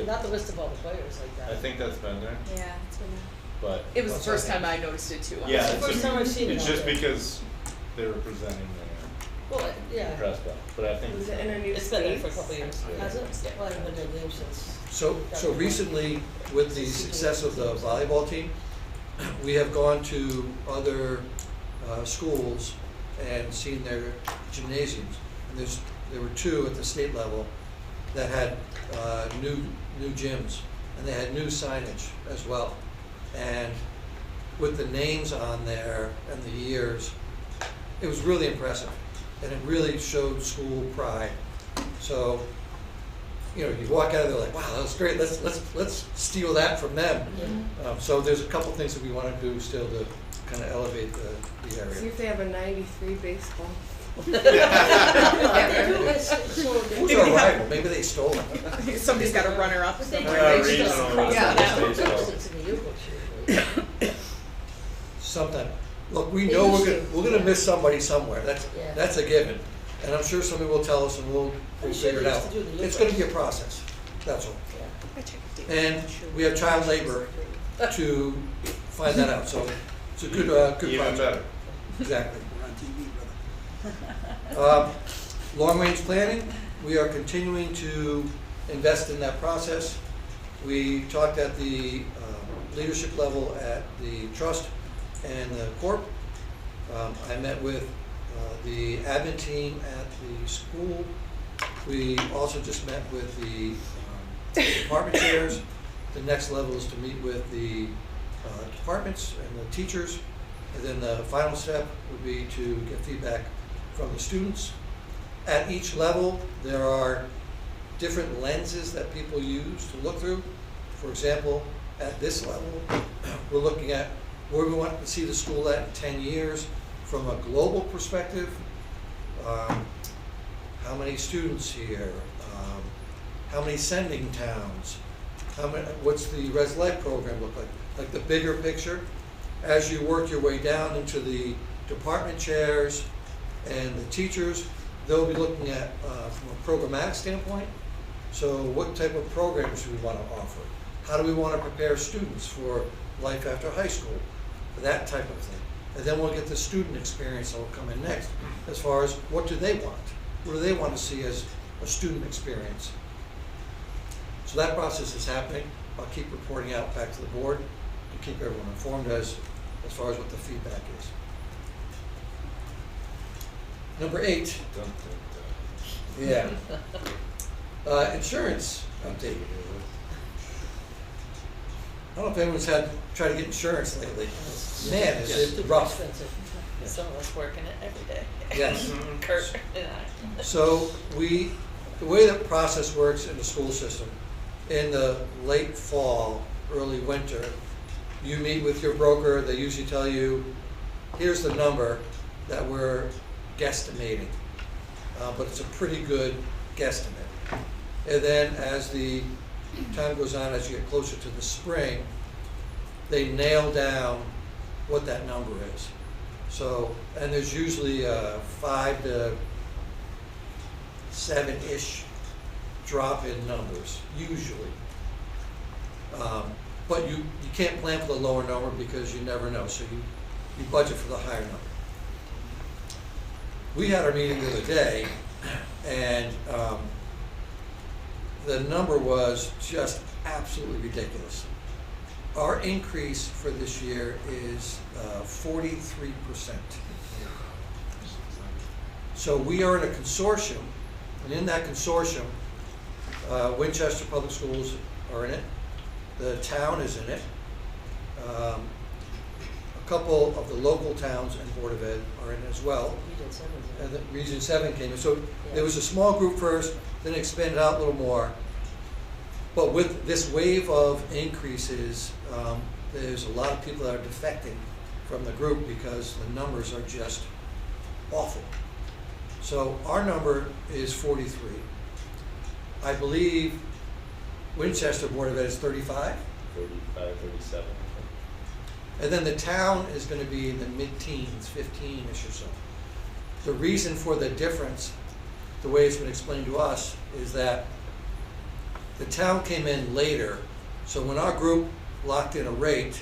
Not the list of all the players like that. I think that's been there, Yeah, it's been but It was the What's first that? time I noticed it too. yeah, the it's first time I've seen it it's out just there. because they were presenting Well, the yeah. press box, but I think. Was it in a new It's been there space? for a couple of years. Has it? Well, I haven't been to a game since. So recently, with the success of the volleyball team, we have gone to other schools and seen their gymnasiums. And there were two at the state level that had new gyms, and they had new signage as well. And with the names on there and the years, it was really impressive, and it really showed school pride. So, you know, you walk out of there like, wow, that was great. Let's steal that from them. So there's a couple things that we want to do still to kind of elevate the See area. if they have a '93 baseball. Who's our rival? Maybe they stole it. Somebody's got a runner up. But they somewhere. do regional stuff. or Yeah. something. It's in the yearbooks usually. Sometime. Look, we They know used we're to, gonna yeah. miss somebody somewhere. Yeah. That's a given. And I'm sure somebody will tell us and we'll Pretty sure figure it they out. used to do the It's gonna be a yearbooks. process, that's all. Yeah. And we have child labor to find that out, so it's a good Even project. better. Exactly. We're on TV, brother. Long-range planning, we are continuing to invest in that process. We talked at the leadership level at the trust and the corp. I met with the admin team at the school. We also just met with the department chairs. The next level is to meet with the departments and the teachers. And then the final step would be to get feedback from the students. At each level, there are different lenses that people use to look through. For example, at this level, we're looking at where we want to see the school at in 10 years from a global perspective. How many students here? How many sending towns? What's the Res Life program look like? Like the bigger picture. As you work your way down into the department chairs and the teachers, they'll be looking at from a programmatic standpoint. So what type of programs do we want to offer? How do we want to prepare students for life after high school? That type of thing. And then we'll get the student experience that will come in next, as far as what do they want? What do they want to see as a student experience? So that process is happening. I'll keep reporting out back to the board to keep everyone informed as far as what the feedback is. Number 8. Yeah. Insurance update. I don't know if anyone's tried to get insurance lately. Man, is it Super rough. expensive. Some of us work in it every day. Yes. Kurt and I. So the way the process works in the school system, in the late fall, early winter, you meet with your broker. They usually tell you, here's the number that we're guesstimating, but it's a pretty good guesstimate. And then as the time goes on, as you get closer to the spring, they nail down what that number is. So, and there's usually a 5 to 7-ish drop in numbers, usually. But you can't plan for the lower number because you never know, so you budget for the higher number. We had our meeting the other day, and the number was just absolutely ridiculous. Our increase for this year is 43%. So we are in a consortium And in that consortium, Winchester Public Schools are in it, the town is in it, a couple of the local towns and Board of Ed are in it as well. Region 7 's in And it. the Region 7 came in. So there was a small group first, then it expanded out a little more. But with this wave of increases, there's a lot of people that are defecting from the group because the numbers are just awful. So our number is 43. I believe Winchester Board of Ed is 35. 35, 37. And then the town is going to be in the mid-teens, 15-ish or so. The reason for the difference, the way it's been explained to us, is that the town came in later. So when our group locked in a rate,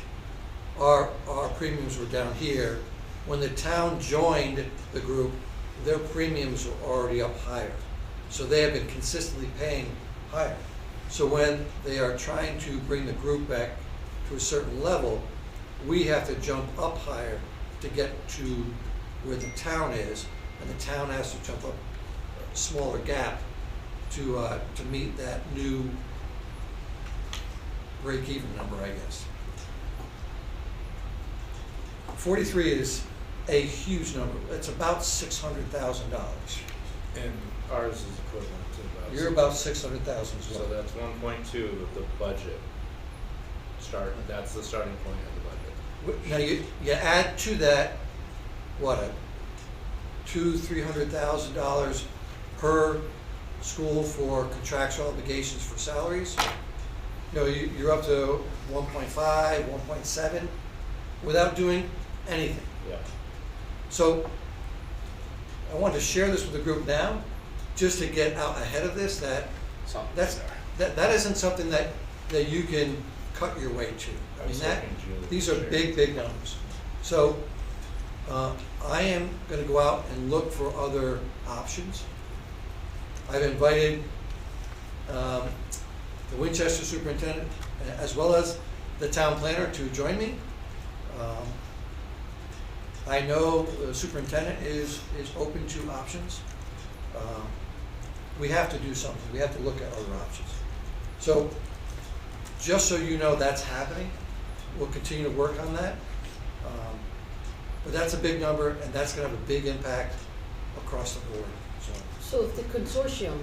our premiums were down here. When the town joined the group, their premiums were already up higher. So they have been consistently paying higher. So when they are trying to bring the group back to a certain level, we have to jump up higher to get to where the town is, and the town has to jump up a smaller gap to meet that new break-even number, I guess. 43 is a huge number. It's about $600,000. And ours is equivalent to about. You're about 600,000 as well. So that's 1.2 of the budget. That's the starting point of the budget. Now you add to that, what, $200,000-300,000 per school for contractual obligations for salaries. You know, you're up to 1.5, 1.7 without doing anything. Yeah. So I want to share this with the group now, just to get out ahead of this. That isn't something that you can cut your way to. I mean, these are big numbers. So I am going to go out and look for other options. I've invited the Winchester superintendent as well as the town planner to join me. I know the superintendent is open to options. We have to do something. We have to look at other options. So just so you know that's happening, we'll continue to work on that. But that's a big number, and that's going to have a big impact across the board. So if the consortium,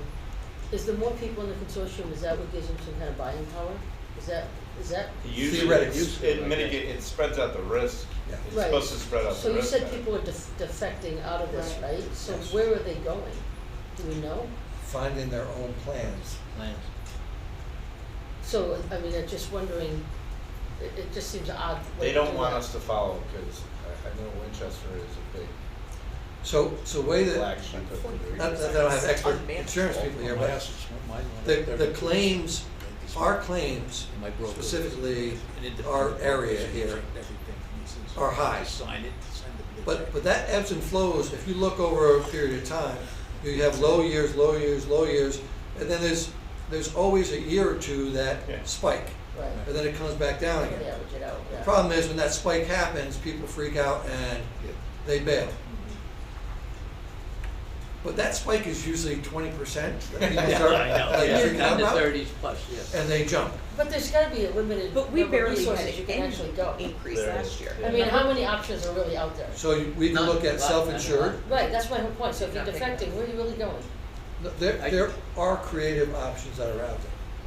is there more people in the consortium, is that what gives them some kind of buying power? Is that? Usually, Theoretically. it spreads out the risk. Yeah. It's Right. supposed to spread out So the you risk. said better. people are defecting out of this, Right. right? So Yes. where are they going? Do we know? Finding their own plans. So, I mean, I'm just wondering, it just seems odd. They don't want us to follow because I know Winchester is a big So way that, black sheep of the group. not that I don't have expert insurance people here, but the claims, our claims specifically, our area here, are high. But that ebbs and flows. If you look over a period of time, you have low years, and then there's always a year or two that Yeah. spike, Right, and then it comes back down again. average it out, The yeah. problem is when that spike happens, people freak out and they bail. But that spike is usually 20% that people start like freaking out about, and they jump. But there's gotta be a limited But we number of barely had resources you can actually go. increase There last is, year. yeah. I mean, how many options are really out there? So we can look at self-insured. Right, that's my whole point, so if you're defecting, where are you really going? There are creative options that are out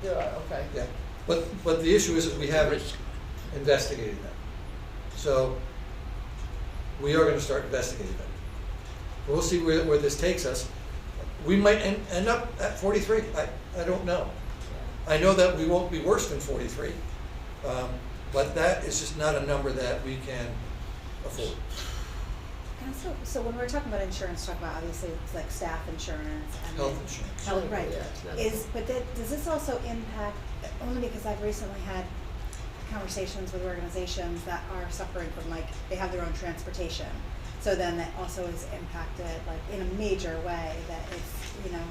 there, There are, okay. yeah. But the issue is that we haven't investigated them. So we are gonna start investigating them. We'll see where this takes us. We might end up at 43, I don't know. I know that we won't be worse than 43, but that is just not a number that we can afford. And so when we're talking about insurance, talk about obviously it's like staff insurance and Health then- insurance. Health, right. Yeah, it's not- Does this also impact, only because I've recently had conversations with organizations that are suffering from like, they have their own transportation. So then that also is impacted like in a major way that it's, you know,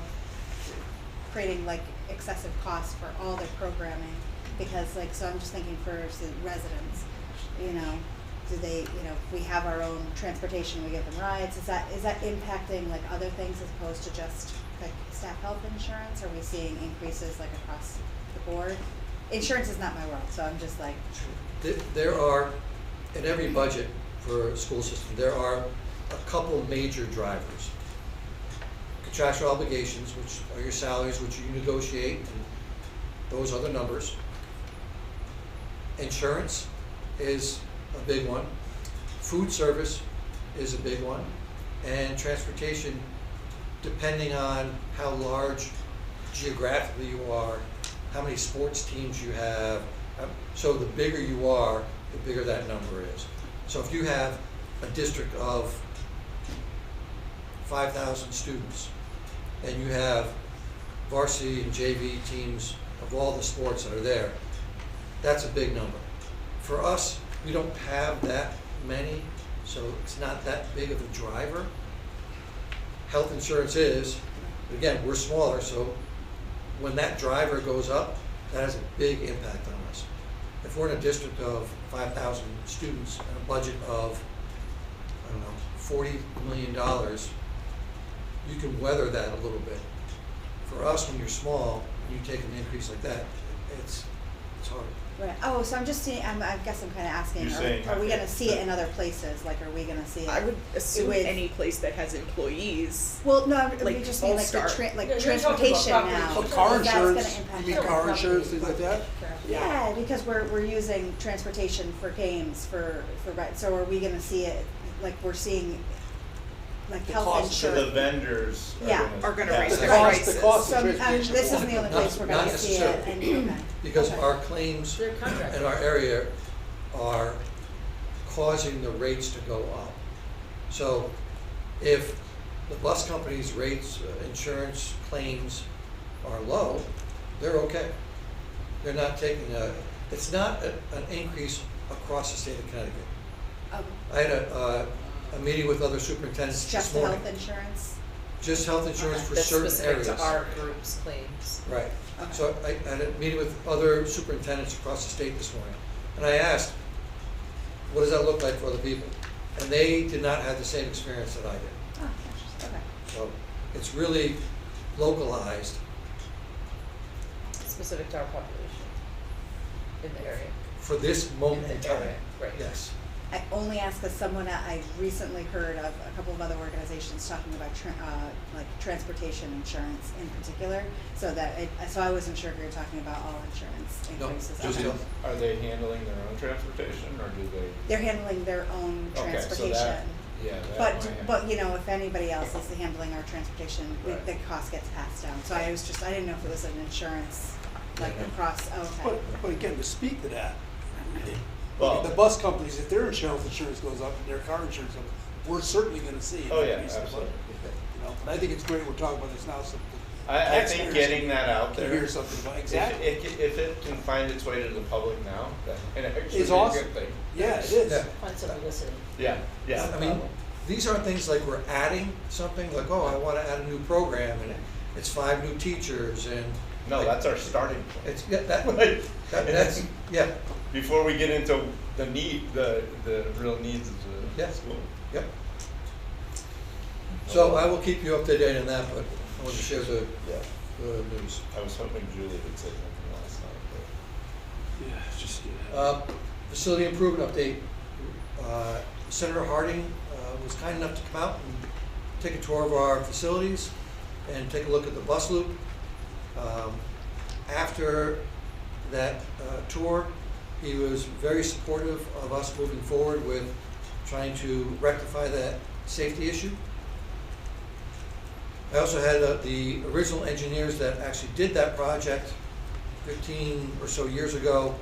creating like excessive costs for all their programming. Because like, so I'm just thinking for the residents, you know, do they, you know, if we have our own transportation, we give them rides, is that impacting like other things as opposed to just like staff health insurance? Are we seeing increases like across the board? Insurance is not my world, so I'm just like, There are, in every budget for a school system, there are a couple major drivers. Contractual obligations, which are your salaries, which you negotiate, and those are the numbers. Insurance is a big one. Food service is a big one. And transportation, depending on how large geographically you are, how many sports teams you have. So the bigger you are, the bigger that number is. So if you have a district of 5,000 students, and you have varsity and JV teams of all the sports that are there, that's a big number. For us, we don't have that many, so it's not that big of a driver. Health insurance is, again, we're smaller, so when that driver goes up, that has a big impact on us. If we're in a district of 5,000 students and a budget of, I don't know, $40 million, you can weather that a little bit. For us, when you're small, and you take an increase like that, it's hard. right, oh, so I'm just seeing, I guess I'm kinda asking, You're saying- are we gonna see it in other places? Like, are we gonna see it? I would assume with- any place that has employees. Well, no, I like, just mean like the All-Star. like Yeah, you're talking about transportation property now. insurance. Car That's gonna insurance, impact you mean our car property. insurance, things like that? Yeah, because we're using transportation for games for so are we gonna see it, like we're seeing like The health cost So insurance? the vendors Yeah. Are gonna pass raise it. their The prices. cost So of transportation. this isn't the only place we're Not gonna see it, and, necessarily. okay. Because Okay. our claims They're contracted. in our area are causing the rates to go up. So if the bus company's rates, insurance claims are low, they're okay. They're not taking it's not an increase across the state of Connecticut. Okay. I had a meeting with other superintendents this Just the morning. health insurance? Just health insurance for That's certain specific areas. to our group's claims. Right. Okay. So I had a meeting with other superintendents across the state this morning, and I asked, what does that look like for other people? And they did not have the same experience that I did. Oh, interesting, okay. So it's really localized. Specific to our population in the area. For this moment in In the time. area, right. Yes. I only ask because I recently heard of a couple of other organizations talking about like transportation insurance in particular, so I wasn't sure if you were talking about all insurance No, increases. just Okay. health. Are they handling their own transportation, or do they? They're handling their own Okay, so transportation. that, yeah, that But, might but you know, if anybody else is handling our transportation, Right. the cost gets passed down. So I didn't know if it was an insurance, like Yeah. across, okay. But again, to speak to that, Well- the bus companies, if their health insurance goes up and their car insurance goes up, we're certainly gonna see an Oh, yeah, increase in the absolutely. budget. You know, but I think it's great we're talking about this now, so the I think taxpayers getting that out can there. hear something about, exactly. If it can find its way to the public now, that can actually It's be a awesome. good thing. Yeah, it is. Yeah. Find somebody listening. Yeah, yeah. I mean, these aren't things like we're adding something, like, oh, I want to add a new program, and it's 5 new teachers, and. No, that's our starting point. It's, yeah, Like, that's, yeah, Before we get into the real needs of the Yeah. school. yep. So I will keep you up to date on that, but I want to share the Yeah. news. I was hoping Julie would say something last night, Yeah, just, Facility improvement update. Senator Harding was kind enough to come out and take a tour of our facilities and take a look at the bus loop. After that tour, he was very supportive of us moving forward with trying to rectify that safety issue. I also had the original engineers that actually did that project 15 or so years ago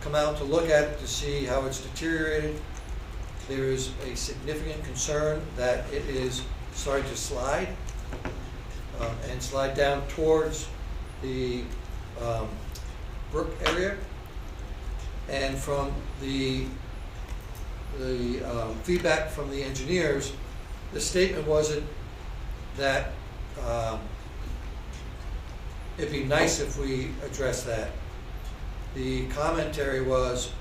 come out to look at it to see how it's deteriorated. There is a significant concern that it is starting to slide and slide down towards the brook area. And from the feedback from the engineers, the statement wasn't that it'd be nice if we address that. The commentary was,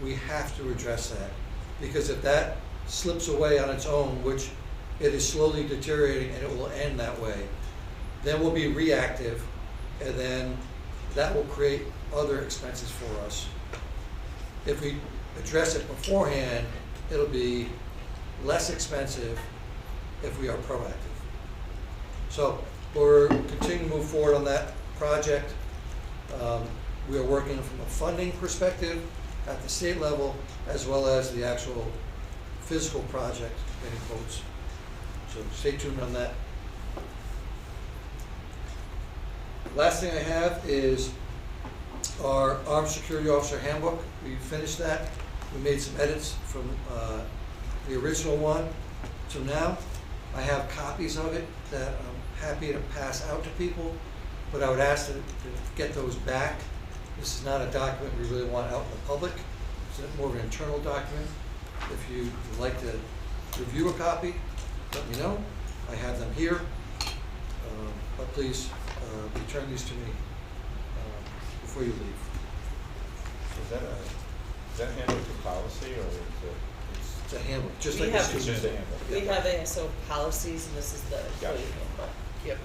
we have to address that, because if that slips away on its own, which it is slowly deteriorating and it will end that way, then we'll be reactive, and then that will create other expenses for us. If we address it beforehand, it'll be less expensive if we are proactive. So we're continuing to move forward on that project. We are working from a funding perspective at the state level, as well as the actual physical project, getting quotes. So stay tuned on that. Last thing I have is our Armed Security Officer Handbook. We finished that. We made some edits from the original one to now. I have copies of it that I'm happy to pass out to people, but I would ask to get those back. This is not a document we really want out in the public. It's more of an internal document. If you would like to review a copy, let me know. I have them here, but please return these to me before you leave. Is that handbook a policy or is it? It's a handbook, just We like the have- student It's just a handbook. handbook. We have ASO policies, and this is the Gotcha. employee handbook. Yep.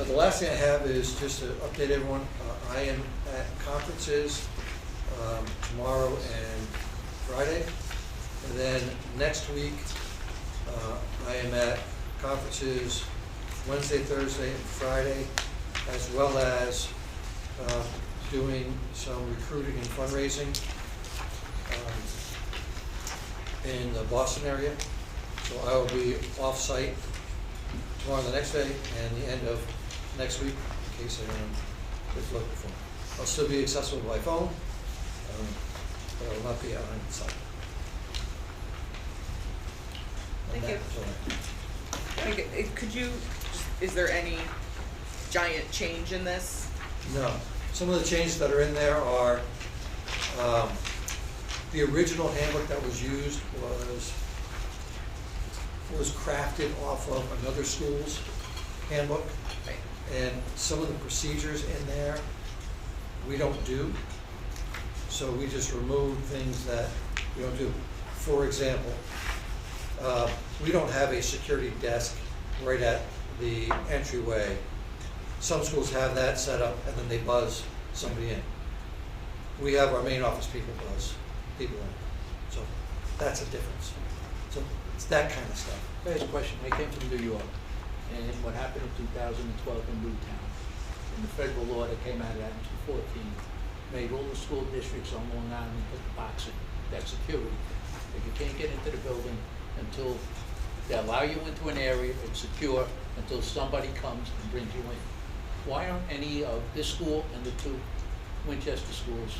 The last thing I have is just to update everyone. I am at conferences tomorrow and Friday. And then next week, I am at conferences Wednesday, Thursday, and Friday, as well as doing some recruiting and fundraising in the Boston area. So I will be off-site tomorrow, the next day, and the end of next week, in case anyone is looking for me. I'll still be accessible by phone, but I will not be on site. Thank And you. that is all I have. Could you, is there any giant change in this? No. Some of the changes that are in there are, the original handbook that was used was crafted off of another school's handbook. Right. And some of the procedures in there, we don't do. So we just remove things that we don't do. For example, we don't have a security desk right at the entryway. Some schools have that set up and then they buzz somebody in. We have our main office people buzz people in. So that's a difference. So it's that kind of stuff. I have a question. I came from New York, and what happened in 2012 in Newtown, and the federal law that came out of that in 2014, made all the school districts on Long Island put the box in, that security, that you can't get into the building until they allow you into an area, it's secure, until somebody comes and brings you in. Why aren't any of this school and the two Winchester schools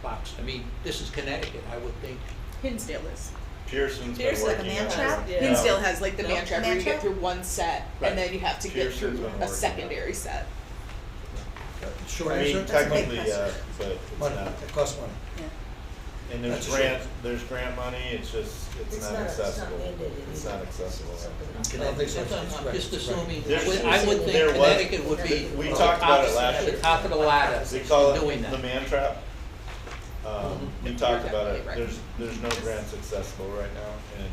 boxed? I mean, this is Connecticut, I would think. Hinsdale is. Pearson's been Here's like a working man on it. trap? Yeah. Hinsdale has like the No. man trap where you get Man through one set, Right. and then you have to get Pearson's through been working a on it. secondary set. Short I mean, answer? That's a big technically, question. but it's Money, not. it costs money. Yeah. And That's there's grant money, it's not accessible. mandated It's either. not accessible. I don't think so. That's what I'm just It's right. assuming, There's- I would think there was- Connecticut would be. We on talked the about it top- last At year. the top of the ladder, We call doing it that. the man trap. We talked about it, Right. there's no grants accessible right now, and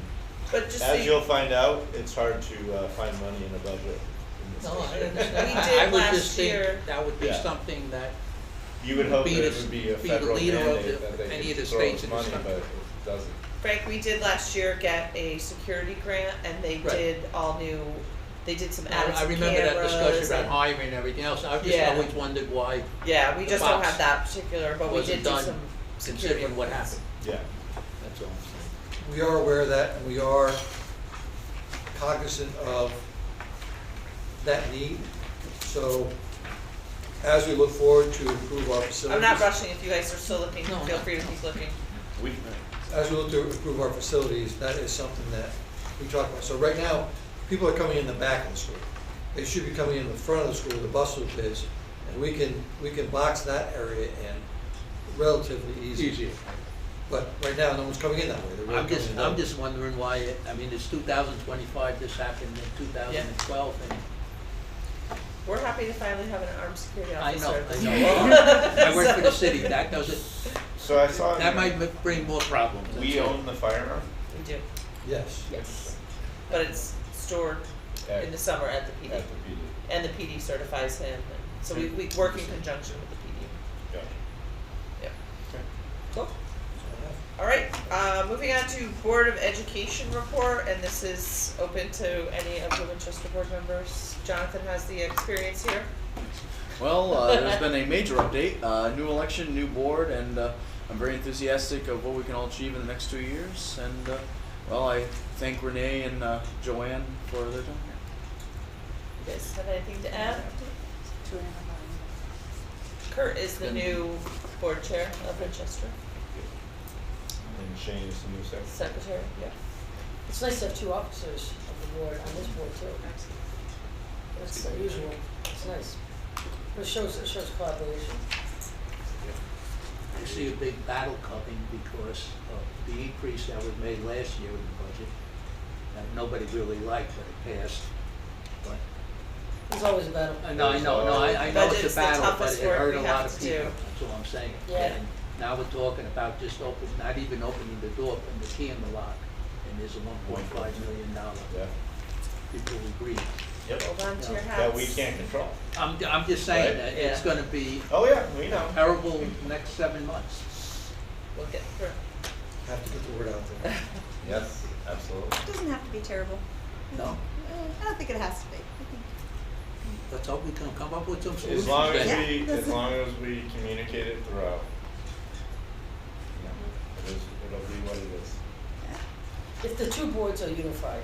But just so as you- you'll find out, it's hard to find money in a budget in the No, I state. understand. We did I would last just think year. that would be Yeah. something that You would hope be that it the- would be a be the federal leader of mandate the- that they any of the could throw states us in this money, country. but it doesn't. Frank, we did last year get a security grant, and they Right. did all new, they did some added I some remember that discussion cameras about and- hiring and everything else. I've just Yeah. always wondered why, Yeah, we the just don't box have that particular, but we wasn't did do done some security. considering what happened. Yeah. That's all. We are aware of that, and we are cognizant of that need. So as we look forward to improve our facilities. I'm not rushing, if you guys are still looking, No, feel no. free to keep looking. As we look to improve our facilities, that is something that we talk about. So right now, people are coming in the back of the school. They should be coming in the front of the school, the bus loop is, and we can box that area in relatively easy. Easier. But right now, no one's coming in that way. They're really I'm just, coming in I'm that way. just wondering why, I mean, it's 2025, this happened in 2012, and We're happy to finally have an armed security I officer. know, at this I school. know. I work for the So- city, that doesn't, So I saw. in that your- might bring more problems. We that's all. own the firearm? We do, Yes. yes, but it's stored in the summer at the PD. At the PD. And the PD certifies him, and so we work in conjunction with the PD. Gotcha. Yep. Okay. Cool. Alright, moving on to Board of Education report, and this is open to any of the Winchester board members. Jonathan has the experience here. Well, there's been a major update, new election, new board, and I'm very enthusiastic of what we can all achieve in the next 2 years. And well, I thank Renee and Joanne for their time here. You guys have anything to add? Kurt is the new board chair of Winchester, And Shane is the new secretary. secretary, yeah. It's nice to have two officers of the board on this board too. That's unusual, it's nice. It shows collaboration. I see a big battle coming because of the increase that was made last year in the budget that nobody really liked, but it passed. But There's always a battle. I know, I know it's Budget's a the battle, but toughest it work hurt we a have lot of to do. people, that's all I'm saying. Yeah. And now we're talking about just not even opening the door, putting the key in the lock, and there's a $1.5 million. Yeah. People agree. Yep. Hold on to your hats. That we can't control. I'm just saying Right? that it's Yeah. gonna be Oh, yeah, we know. terrible next 7 months. We'll get through. Have to get the word out there. Yes, absolutely. It doesn't have to be terrible. No, I don't think it has to be. let's hope we can come up with some solutions. As long as then. as long as we communicate it throughout. You know, it'll be what it is. If the two boards are unified,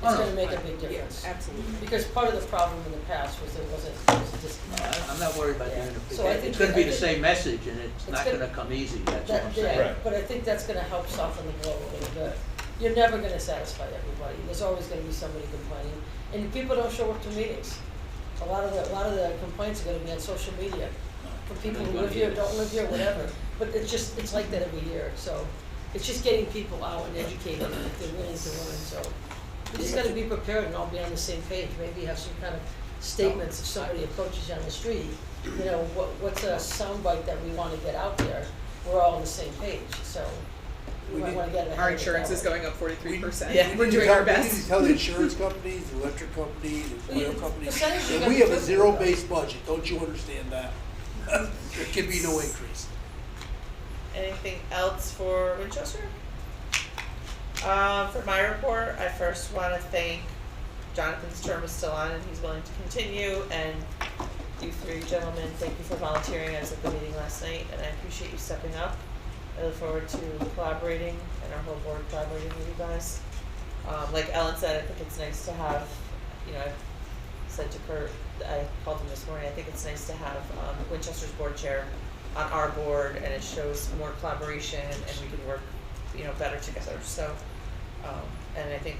Oh, it's no, gonna make a big difference. Absolutely. Because part of the problem in the past was there was a disconnect. I'm not worried about the Yeah. unification. So I think It's gonna be the that- same message, and it's not gonna- gonna come easy, that's all I'm That, saying. yeah, but I think that's gonna help soften the blow a little bit. You're never gonna satisfy everybody, there's always gonna be somebody complaining, and people don't show up to meetings. A lot of the complaints are gonna be on social media, from people who live here, don't live here, whatever. But it's like that every year, so it's just getting people out and educating them if they're willing to learn, so. We just gotta be prepared and all be on the same page, maybe have some kind of statements if somebody approaches you on the street. You know, what's a soundbite that we wanna get out there, we're all on the same page, so we might wanna get ahead of it Our insurance that is way. going up 43%. Yeah. We're doing our best. We need to tell the insurance companies, the electric company, the Well, oil you- company, percentage you that gotta we have be a careful zero-based budget, don't you understand that? There can be no increase. Anything else for Winchester? For my report, I first want to thank Jonathan's term is still on and he's willing to continue, and you three gentlemen, thank you for volunteering. I was at the meeting last night and I appreciate you stepping up. I look forward to collaborating and our whole board collaborating with you guys. Like Ellen said, I think it's nice to have, you know, I've said to Kurt, I called him this morning, I think it's nice to have Winchester's board chair on our board, and it shows more collaboration and we can work, you know, better together. So, and I think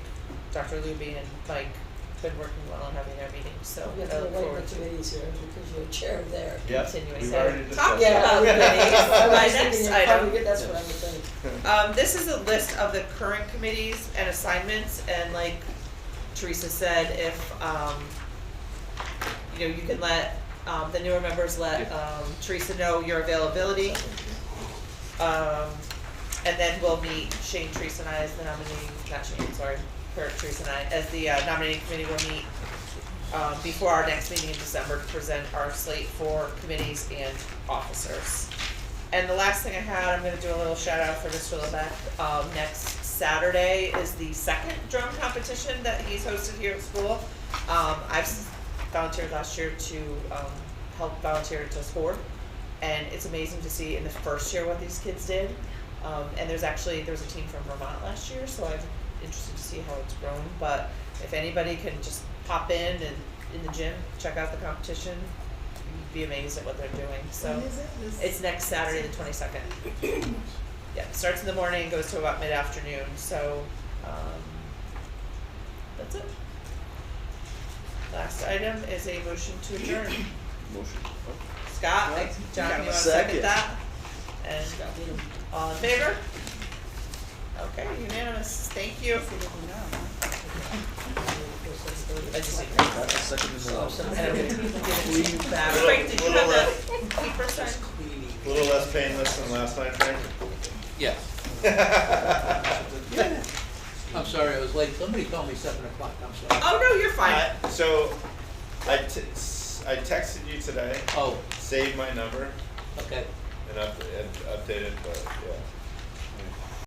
Dr. Luby and Mike have been working well on having their meetings, so We have I to look wait forward the to committees here because you're chair there. Yep, continuing. we've So, already discussed talk that. about committees. I My was next thinking you'd item. probably get, that's what I would think. This is a list of the current committees and assignments, and like Teresa said, if, you know, you can let, the newer members let, Teresa know your availability. And then we'll meet, Shane, Teresa and I as the nominating, not Shane, sorry, Kurt, Teresa and I, as the nominating committee will meet, before our next meeting in December to present our slate for committees and officers. And the last thing I had, I'm gonna do a little shout out for Mr. Lebec. Next Saturday is the second drum competition that he's hosted here at school. I've volunteered last year to help volunteer to score, and it's amazing to see in the first year what these kids did. And there was a team from Vermont last year, so I'm interested to see how it's grown. But if anybody can just pop in the gym, check out the competition, you'd be amazed at what they're doing. So it's next Saturday, the 22nd. Yeah, it starts in the morning and goes to about mid-afternoon. So that's it. Last item is a motion to adjourn. Motion. Scott, John, you want to second Second. that? And all in favor? Okay, unanimous. Thank you. I just need That's a second in the last. and I'm gonna give it to you back. Frank, did you have that keeper sign? A little less painless than last night, Frank? Yes. I'm sorry, I was late, somebody told me 7 o'clock, I'm sorry. Oh, no, you're fine. So, I texted you today, Oh, saved my number, okay. and updated, but yeah.